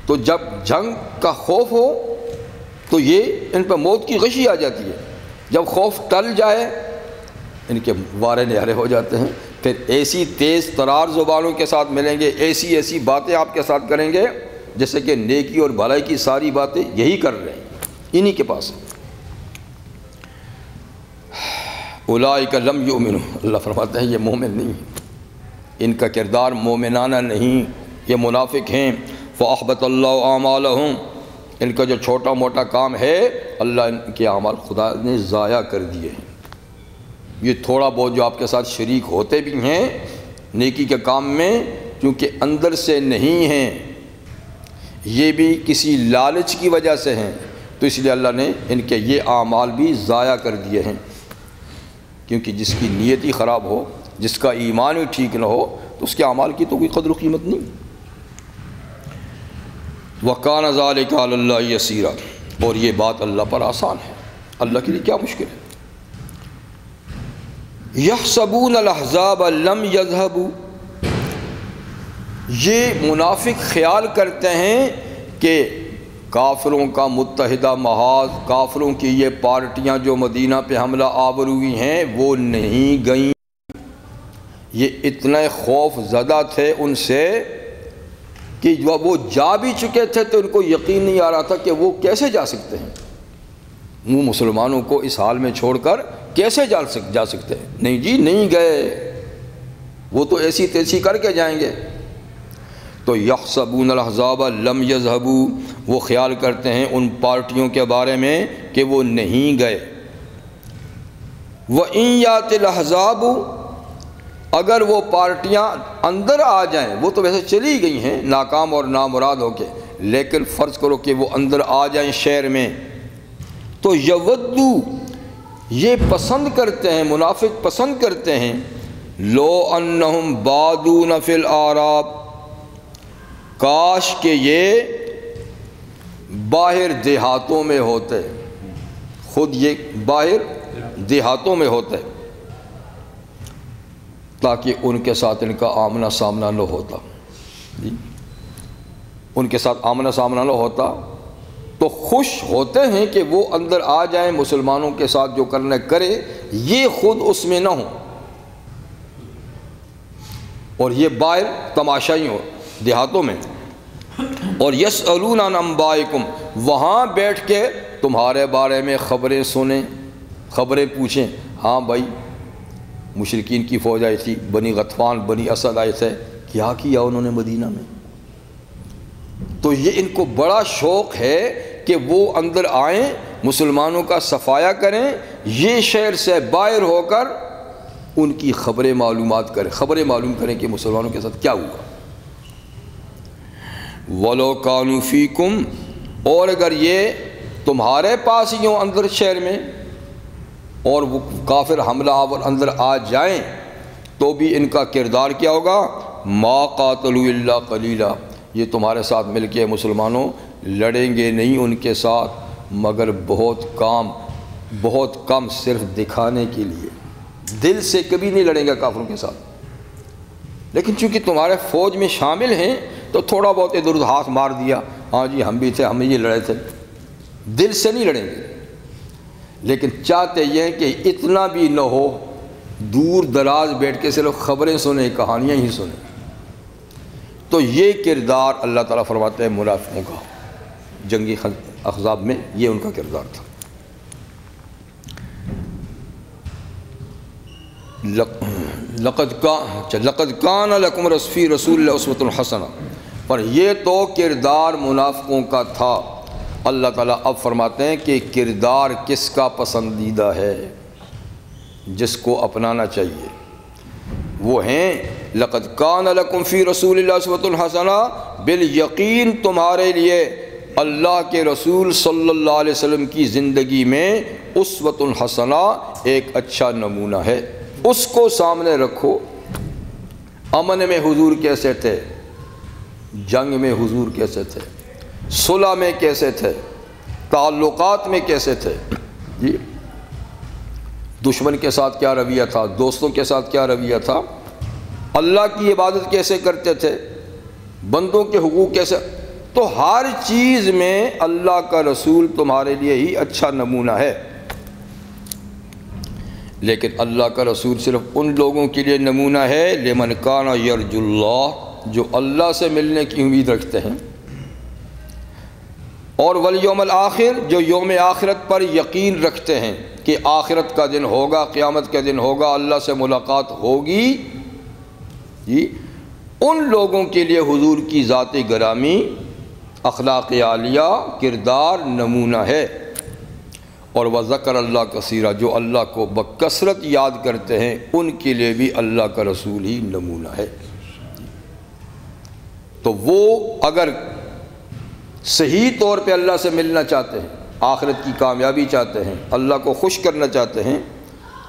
تو جب جنگ کا خوف ہو تو یہ ان پہ موت کی غشی آ جاتی ہے، جب خوف ٹل جائے ان کے وارے نیارے ہو جاتے ہیں، پھر ایسی تیز ترار زبانوں کے ساتھ ملیں گے، ایسی ایسی باتیں آپ کے ساتھ کریں گے جیسے کہ نیکی اور بھلائی کی ساری باتیں یہی کر رہے ہیں، انہی کے پاس۔ اولئک لم یؤمنوا، اللہ فرماتے ہیں یہ مومن نہیں ہیں، ان کا کردار مومنانہ نہیں، یہ منافق ہیں۔ فَأَحْبَطَ اللَّهُ أَعْمَالَهُمْ، ان کا جو چھوٹا موٹا کام ہے اللہ ان کے اعمال خدا نے ضائع کر دیے ہیں۔ یہ تھوڑا بہت جو آپ کے ساتھ شریک ہوتے بھی ہیں نیکی کے کام میں، کیونکہ اندر سے نہیں ہیں، یہ بھی کسی لالچ کی وجہ سے ہیں، تو اس لیے اللہ نے ان کے یہ اعمال بھی ضائع کر دیے ہیں، کیونکہ جس کی نیت ہی خراب ہو، جس کا ایمان ہی ٹھیک نہ ہو، تو اس کے اعمال کی تو کوئی قدر و قیمت نہیں۔ وَكَانَ ذَلِكَ عَلَى اللَّهِ يَسِيرًا، اور یہ بات اللہ پر آسان ہے، اللہ کے لیے کیا مشکل ہے۔ يَحْسَبُونَ الْأَحْزَابَ لَمْ يَذْهَبُوا، یہ منافق خیال کرتے ہیں کہ کافروں کا متحدہ محاذ، کافروں کی یہ پارٹیاں جو مدینہ پہ حملہ آور ہوئی ہیں وہ نہیں گئیں، یہ اتنے خوف زدہ تھے ان سے کہ جب وہ جا بھی چکے تھے تو ان کو یقین نہیں آ رہا تھا کہ وہ کیسے جا سکتے ہیں، وہ مسلمانوں کو اس حال میں چھوڑ کر کیسے جا سکتے ہیں، نہیں جی نہیں گئے، وہ تو ایسی تیسی کر کے جائیں گے۔ تو یحسبون الاحزاب لم یذهبوا، وہ خیال کرتے ہیں ان پارٹیوں کے بارے میں کہ وہ نہیں گئے۔ وَإِن یَأْتِ الْأَحْزَابُ، اگر وہ پارٹیاں اندر آ جائیں، وہ تو ویسے چلی گئی ہیں ناکام اور نامراد ہو کے، لیکن فرض کرو کہ وہ اندر آ جائیں شہر میں، تو یودو، یہ پسند کرتے ہیں، منافق پسند کرتے ہیں، لو انہم بادون فی الاعراب، کاش کہ یہ باہر دیہاتوں میں ہوتے، خود یہ باہر دیہاتوں میں ہوتے، تاکہ ان کے ساتھ ان کا آمنا سامنا نہ ہوتا، جی ان کے ساتھ آمنا سامنا نہ ہوتا، تو خوش ہوتے ہیں کہ وہ اندر آ جائیں، مسلمانوں کے ساتھ جو کرنا کرے، یہ خود اس میں نہ ہوں، اور یہ باہر تماشائی ہو دیہاتوں میں، اور یسألون عن انبائکم، وہاں بیٹھ کے تمہارے بارے میں خبریں سنیں، خبریں پوچھیں۔ ہاں بھائی، مشرکین کی فوج آئی تھی، بنی غطفان بنی اسد آئے تھے، کیا کیا انہوں نے مدینہ میں؟ تو یہ ان کو بڑا شوق ہے کہ وہ اندر آئیں، مسلمانوں کا صفایا کریں، یہ شہر سے باہر ہو کر ان کی خبریں معلومات کریں، خبریں معلوم کریں کہ مسلمانوں کے ساتھ کیا ہوا۔ وَلَوْ كَانُوا فِيكُمْ، اور اگر یہ تمہارے پاس ہی ہوں اندر شہر میں اور وہ کافر حملہ آور اندر آ جائیں تو بھی ان کا کردار کیا ہوگا؟ مَا قَاتَلُوا إِلَّا قَلِيلًا، یہ تمہارے ساتھ مل کے مسلمانوں لڑیں گے نہیں ان کے ساتھ مگر بہت کم، صرف دکھانے کے لیے، دل سے کبھی نہیں لڑیں گے کافروں کے ساتھ۔ لیکن چونکہ تمہارے فوج میں شامل ہیں تو تھوڑا بہت ادھر ادھر ہاتھ مار دیا، ہاں جی ہم بھی تھے، ہم یہ لڑے تھے، دل سے نہیں لڑیں گے۔ لیکن چاہتے یہ ہیں کہ اتنا بھی نہ ہو، دور دراز بیٹھ کے صرف خبریں سنیں، کہانیاں ہی سنیں۔ تو یہ کردار اللہ تعالیٰ فرماتے ہیں منافقوں کا، جنگی احزاب میں یہ ان کا کردار تھا۔ لقد کان لکم فی رسول اللہ اسوۃ حسنہ، پر یہ تو کردار منافقوں کا تھا۔ اللہ تعالیٰ اب فرماتے ہیں کہ کردار کس کا پسندیدہ ہے، جس کو اپنانا چاہیے وہ ہیں لقد کان لکم فی رسول اللہ اسوۃ حسنہ، بالیقین تمہارے لیے اللہ کے رسول صلی اللہ علیہ وسلم کی زندگی میں اسوۃ حسنہ ایک اچھا نمونہ ہے۔ اس کو سامنے رکھو۔ امن میں حضور کیسے تھے، جنگ میں حضور کیسے تھے، صلح میں کیسے تھے، تعلقات میں کیسے تھے، جی دشمن کے ساتھ کیا رویہ تھا، دوستوں کے ساتھ کیا رویہ تھا، اللہ کی عبادت کیسے کرتے تھے، بندوں کے حقوق کیسے، تو ہر چیز میں اللہ کا رسول تمہارے لیے ہی اچھا نمونہ ہے۔ لیکن اللہ کا رسول صرف ان لوگوں کے لیے نمونہ ہے لمن کان یرجو اللہ، جو اللہ سے ملنے کی امید رکھتے ہیں، اور والیوم الآخر، جو یوم آخرت پر یقین رکھتے ہیں کہ آخرت کا دن ہوگا، قیامت کا دن ہوگا، اللہ سے ملاقات ہوگی، جی ان لوگوں کے لیے حضور کی ذات گرامی، اخلاق عالیہ، کردار نمونہ ہے۔ اور وذکر اللہ کثیرہ، جو اللہ کو بکثرت یاد کرتے ہیں ان کے لیے بھی اللہ کا رسول ہی نمونہ ہے۔ تو وہ اگر صحیح طور پہ اللہ سے ملنا چاہتے ہیں، آخرت کی کامیابی چاہتے ہیں، اللہ کو خوش کرنا چاہتے ہیں،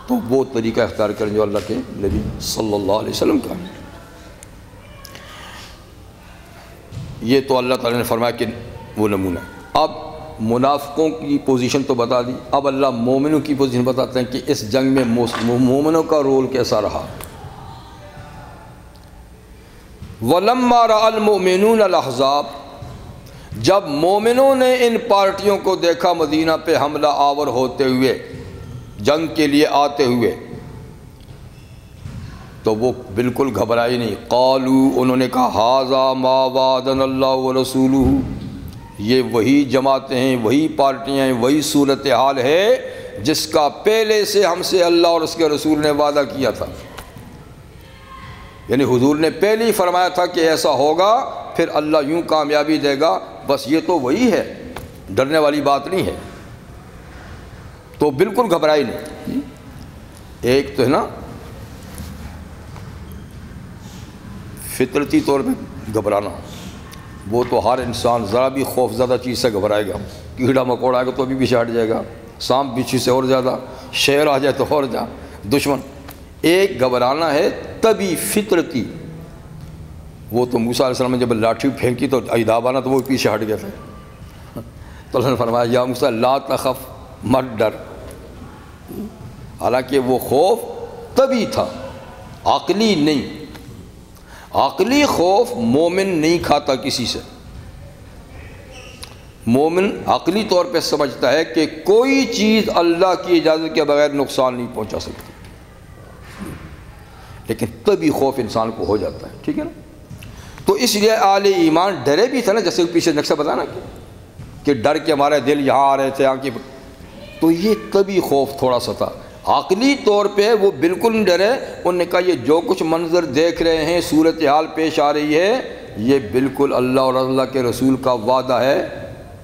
تو وہ طریقہ اختیار کریں جو اللہ کے نبی صلی اللہ علیہ وسلم کا ہے۔ یہ تو اللہ تعالیٰ نے فرمایا کہ وہ نمونہ۔ اب منافقوں کی پوزیشن تو بتا دی، اب اللہ مومنوں کی پوزیشن بتاتے ہیں کہ اس جنگ میں مومنوں کا رول کیسا رہا۔ وَلَمَّا رَأَى الْمُؤْمِنُونَ الْأَحْزَابَ، جب مومنوں نے ان پارٹیوں کو دیکھا مدینہ پہ حملہ آور ہوتے ہوئے، جنگ کے لیے آتے ہوئے، تو وہ بالکل گھبرائی نہیں۔ قالوا، انہوں نے کہا ھذا ما وعدنا اللہ ورسولہ، یہ وہی جماعتیں ہیں، وہی پارٹیاں ہیں، وہی صورتحال ہے جس کا پہلے سے ہم سے اللہ اور اس کے رسول نے وعدہ کیا تھا۔ یعنی حضور نے پہلے ہی فرمایا تھا کہ ایسا ہوگا، پھر اللہ یوں کامیابی دے گا، بس یہ تو وہی ہے، ڈرنے والی بات نہیں ہے۔ تو بالکل گھبرائی نہیں۔ ایک تو ہے نا فطرتی طور پہ گھبرانا، وہ تو ہر انسان ذرا بھی خوف زدہ چیز سے گھبرائے گا، کیڑا مکوڑا آئے گا تو بھی پیچھے ہٹ جائے گا، سانپ بچھو سے اور زیادہ، شیر آ جائے تو اور زیادہ، دشمن۔ ایک گھبرانا ہے طبی فطرتی، وہ تو موسیٰ علیہ السلام نے جب لاٹھی پھینکی تو عذاب آنا تو وہ پیچھے ہٹ گئے تھے، تو اللہ نے فرمایا یا موسیٰ لا تخف، مت ڈر۔ حالانکہ وہ خوف طبی تھا، عقلی نہیں۔ عقلی خوف مومن نہیں کھاتا کسی سے۔ مومن عقلی طور پہ سمجھتا ہے کہ کوئی چیز اللہ کی اجازت کے بغیر نقصان نہیں پہنچا سکتی، لیکن طبی خوف انسان کو ہو جاتا ہے، ٹھیک ہے نا۔ تو اس لیے اہل ایمان ڈرے بھی تھے نا، جیسے پیچھے نقشہ بتانا کہ کہ ڈر کے ہمارے دل یہاں آ رہے تھے آنکھیں، تو یہ طبی خوف تھوڑا سا تھا۔ عقلی طور پہ وہ بالکل نہیں ڈرے، انہوں نے کہا یہ جو کچھ منظر دیکھ رہے ہیں، صورتحال پیش آ رہی ہے، یہ بالکل اللہ اور اللہ کے رسول کا وعدہ ہے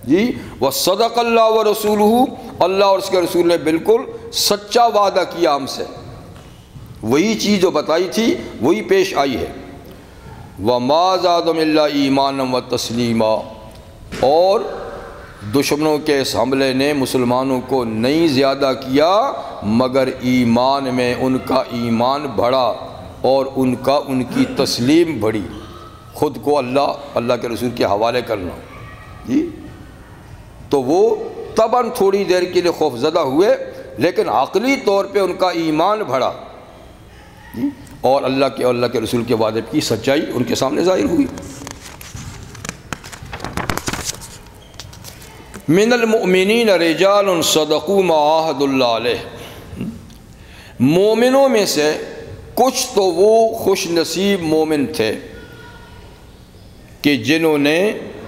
جی۔ وصدق اللہ ورسولہ، اللہ اور اس کے رسول نے بالکل سچا وعدہ کیا ہم سے، وہی چیز جو بتائی تھی وہی پیش آئی ہے۔ وما زادهم الا ایمانا وتسلیما، اور دشمنوں کے اس حملے نے مسلمانوں کو نہیں زیادہ کیا مگر ایمان میں ان کا ایمان بڑھا اور ان کی تسلیم بڑھی، خود کو اللہ کے رسول کے حوالے کرنا جی۔ تو وہ طبعاً تھوڑی دیر کے لیے خوف زدہ ہوئے، لیکن عقلی طور پہ ان کا ایمان بڑھا جی، اور اللہ کے رسول کے وعدے کی سچائی ان کے سامنے ظاہر ہوئی۔ من المؤمنین رجال صدقوا ما عاہدوا اللہ علیہ، مومنوں میں سے کچھ تو وہ خوش نصیب مومن تھے کہ جنہوں نے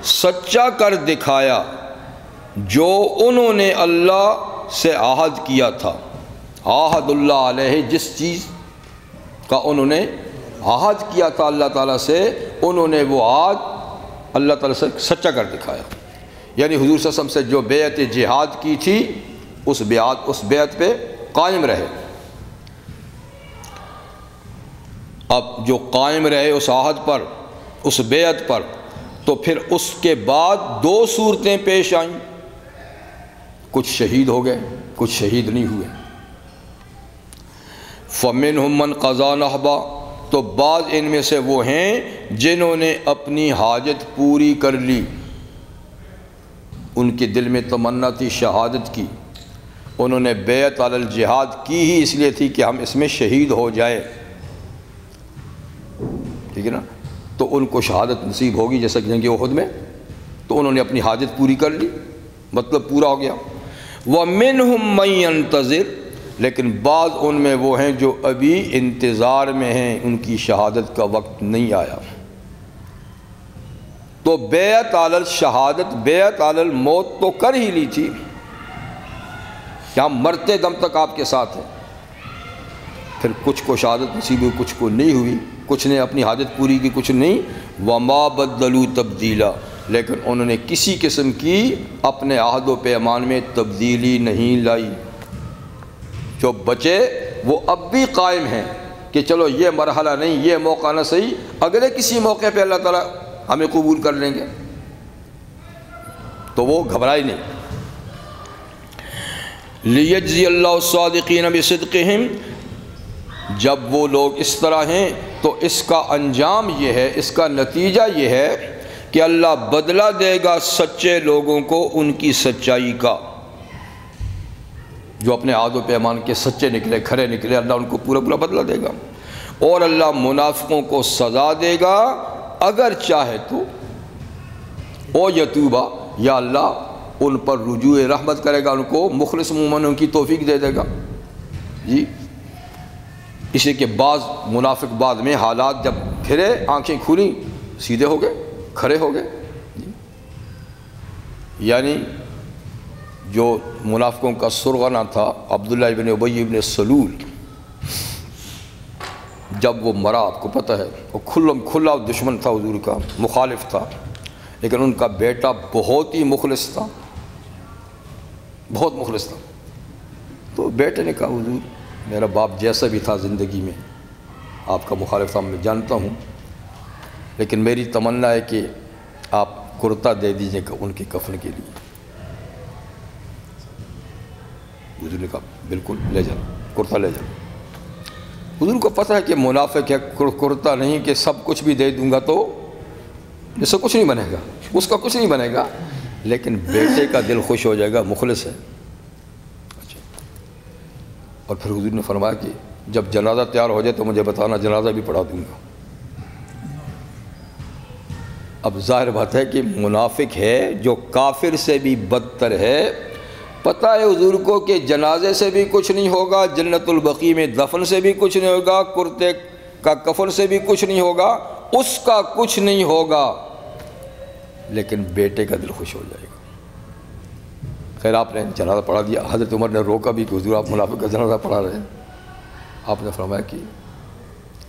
سچا کر دکھایا جو انہوں نے اللہ سے عہد کیا تھا۔ عہد اللہ علیہ، جس چیز کا انہوں نے عہد کیا تھا اللہ تعالیٰ سے، انہوں نے وہ عہد اللہ تعالیٰ سے سچا کر دکھایا، یعنی حضور صلی اللہ علیہ وسلم سے جو بیعت جہاد کی تھی اس بیعت پہ قائم رہے۔ اب جو قائم رہے اس عہد پر، اس بیعت پر، تو پھر اس کے بعد دو صورتیں پیش آئیں، کچھ شہید ہو گئے، کچھ شہید نہیں ہوئے۔ فَمِنْهُمْ مَنْ قَضَى نَحْبًا، تو بعض ان میں سے وہ ہیں جنہوں نے اپنی حاجت پوری کر لی، ان کے دل میں تمنا تھی شہادت کی، انہوں نے بیعت علی الجہاد کی ہی اس لیے تھی کہ ہم اس میں شہید ہو جائیں، ٹھیک ہے نا، تو ان کو شہادت نصیب ہوگی جیسا کہ جنگ احد میں، تو انہوں نے اپنی حاجت پوری کر لی، مطلب پورا ہو گیا۔ وَمِنْهُمْ مَنْ يَنْتَظِرُ، لیکن بعض ان میں وہ ہیں جو ابھی انتظار میں ہیں، ان کی شہادت کا وقت نہیں آیا۔ تو بیعت علی الشہادت، بیعت علی الموت تو کر ہی لی تھی کہ ہم مرتے دم تک آپ کے ساتھ ہیں، پھر کچھ کو شہادت نصیب ہوئی، کچھ کو نہیں ہوئی، کچھ نے اپنی حاجت پوری کی، کچھ نہیں۔ وما بدلوا تبدیلا، لیکن انہوں نے کسی قسم کی اپنے عہد و پیمان میں تبدیلی نہیں لائی، جو بچے وہ اب بھی قائم ہیں کہ چلو یہ مرحلہ نہیں، یہ موقع نہ صحیح، اگلے کسی موقع پہ اللہ تعالیٰ ہمیں قبول کر لیں گے، تو وہ گھبرائی نہیں۔ لیجزی اللہ الصادقین بصدقہم، جب وہ لوگ اس طرح ہیں تو اس کا انجام یہ ہے، اس کا نتیجہ یہ ہے کہ اللہ بدلہ دے گا سچے لوگوں کو ان کی سچائی کا، جو اپنے عہد و پیمان کے سچے نکلے، کھرے نکلے، اللہ ان کو پورا پورا بدلہ دے گا، اور اللہ منافقوں کو سزا دے گا اگر چاہے تو، او یتوبہ، یا اللہ ان پر رجوع رحمت کرے گا، ان کو مخلص مومنوں کی توفیق دے دے گا جی۔ اسی کے بعض منافق بعد میں حالات جب پھرے، آنکھیں کھولیں، سیدھے ہو گئے، کھڑے ہو گئے جی۔ یعنی جو منافقوں کا سرغنہ تھا عبداللہ ابن ابی ابن سلول، جب وہ مرا، آپ کو پتہ ہے وہ کھلا دشمن تھا حضور کا، مخالف تھا، لیکن ان کا بیٹا بہت ہی مخلص تھا، بہت مخلص تھا۔ تو بیٹے نے کہا حضور میرا باپ جیسا بھی تھا زندگی میں، آپ کا مخالف تھا میں جانتا ہوں، لیکن میری تمنا ہے کہ آپ کرتا دے دیجئے ان کے کفن کے لیے۔ حضور نے کہا بالکل لے جاؤ، کرتا لے جاؤ۔ حضور کو پتہ ہے کہ منافق ہے، کرتا نہیں کہ سب کچھ بھی دے دوں گا تو اس سے کچھ نہیں بنے گا، اس کا کچھ نہیں بنے گا، لیکن بیٹے کا دل خوش ہو جائے گا، مخلص ہے۔ اور پھر حضور نے فرمایا کہ جب جنازہ تیار ہو جائے تو مجھے بتانا، جنازہ بھی پڑھا دوں گا۔ اب ظاہر بات ہے کہ منافق ہے جو کافر سے بھی بدتر ہے، پتہ ہے حضور کو کہ جنازے سے بھی کچھ نہیں ہوگا، جنت البقیع میں دفن سے بھی کچھ نہیں ہوگا، کرتے کا کفن سے بھی کچھ نہیں ہوگا، اس کا کچھ نہیں ہوگا، لیکن بیٹے کا دل خوش ہو جائے گا۔ خیر آپ نے جنازہ پڑھا دیا. حضرت عمر نے روکا بھی کہ حضور آپ منافق کا جنازہ پڑھا رہے ہیں. آپ نے فرمایا کہ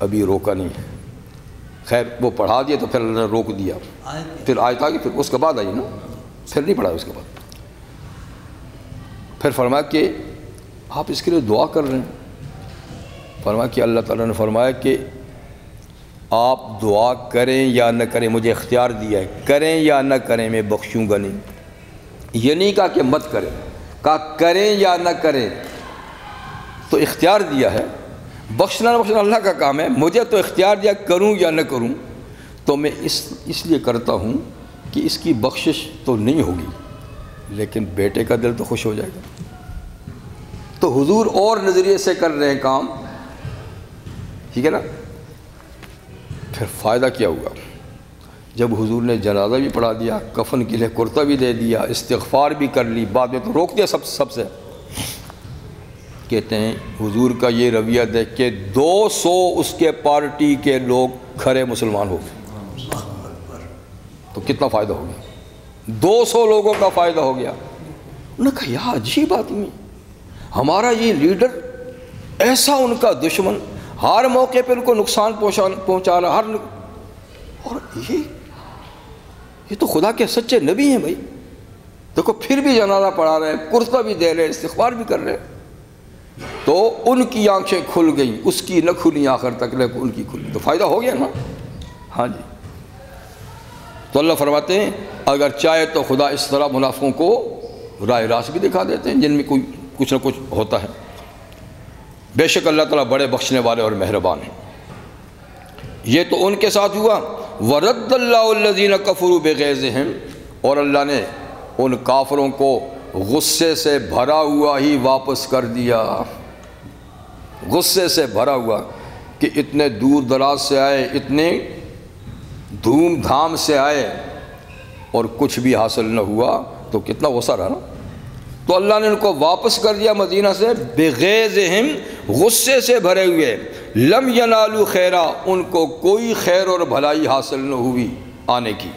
ابھی روکا نہیں ہے. خیر وہ پڑھا دیا تو پھر اللہ نے روک دیا. پھر آیت آ گئی, پھر اس کے بعد آئی نا, پھر نہیں پڑھا اس کے بعد. پھر فرمایا کہ آپ اس کے لیے دعا کر رہے ہیں. فرمایا کہ اللہ تعالیٰ نے فرمایا کہ آپ دعا کریں یا نہ کریں, مجھے اختیار دیا ہے, کریں یا نہ کریں میں بخشوں گا نہیں. یہ نہیں کہا کہ مت کریں, کہا کریں یا نہ کریں, تو اختیار دیا ہے. بخشنا نہ بخشنا اللہ کا کام ہے, مجھے تو اختیار دیا کروں یا نہ کروں, تو میں اس لیے کرتا ہوں کہ اس کی بخشش تو نہیں ہوگی لیکن بیٹے کا دل تو خوش ہو جائے گا. تو حضور اور نظریے سے کر رہے ہیں کام, ٹھیک ہے نا. پھر فائدہ کیا ہوا جب حضور نے جنازہ بھی پڑھا دیا, کفن کے لیے کرتا بھی دے دیا, استغفار بھی کر لی, بعد میں تو روک دیا سب سے. کہتے ہیں حضور کا یہ رویہ دیکھ کے 200 اس کے پارٹی کے لوگ کھڑے مسلمان ہو گئے. تو کتنا فائدہ ہو گیا, 200 لوگوں کا فائدہ ہو گیا. انہوں نے کہا یا عجیب آدمی, ہمارا یہ لیڈر ایسا ان کا دشمن, ہر موقع پہ ان کو نقصان پہنچا رہا, اور یہ تو خدا کے سچے نبی ہیں بھائی. دیکھو پھر بھی جنازہ پڑھا رہے ہیں, کرتا بھی دے رہے ہیں, استغفار بھی کر رہے ہیں. تو ان کی آنکھیں کھل گئیں, اس کی نہ کھلی آخر تک, لیکن ان کی کھلی, تو فائدہ ہو گیا نا. ہاں جی. تو اللہ فرماتے ہیں اگر چاہے تو خدا اس طرح منافقوں کو راہ راست بھی دکھا دیتے ہیں جن میں کوئی کچھ نہ کچھ ہوتا ہے. بے شک اللہ تعالیٰ بڑے بخشنے والے اور مہربان ہیں. یہ تو ان کے ساتھ ہوا. وَرَدَّ اللَّهُ الَّذِينَ كَفَرُوا بِغَيْظِهِمْ, اور اللہ نے ان کافروں کو غصے سے بھرا ہوا ہی واپس کر دیا. غصے سے بھرا ہوا کہ اتنے دور دراز سے آئے, اتنے دھوم دھام سے آئے اور کچھ بھی حاصل نہ ہوا, تو کتنا غصہ رہا نا. تو اللہ نے ان کو واپس کر دیا مدینہ سے, بغیظہم, غصے سے بھرے ہوئے. لم ینالوا خیرا, ان کو کوئی خیر اور بھلائی حاصل نہ ہوئی آنے کی.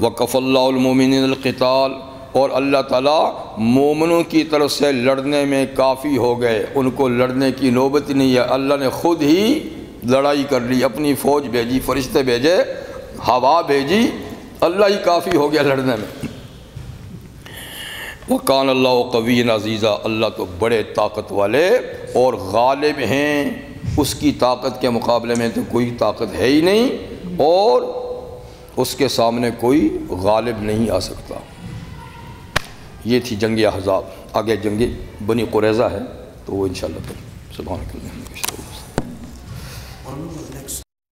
وکف اللہ المؤمنین القتال, اور اللہ تعالیٰ مومنوں کی طرف سے لڑنے میں کافی ہو گئے, ان کو لڑنے کی نوبت نہیں ہے. اللہ نے خود ہی لڑائی کر لی, اپنی فوج بھیجی, فرشتے بھیجے, ہوا بھیجی, اللہ ہی کافی ہو گیا لڑنے میں. وَقَانَ اللَّهُ قَوِيًّا عَزِيزًا, اللہ تو بڑے طاقت والے اور غالب ہیں, اس کی طاقت کے مقابلے میں تو کوئی طاقت ہے ہی نہیں, اور اس کے سامنے کوئی غالب نہیں آ سکتا. یہ تھی جنگ احزاب. آگے جنگ بنی قریظہ ہے, تو وہ انشاءاللہ پھر سبحانک اللہ.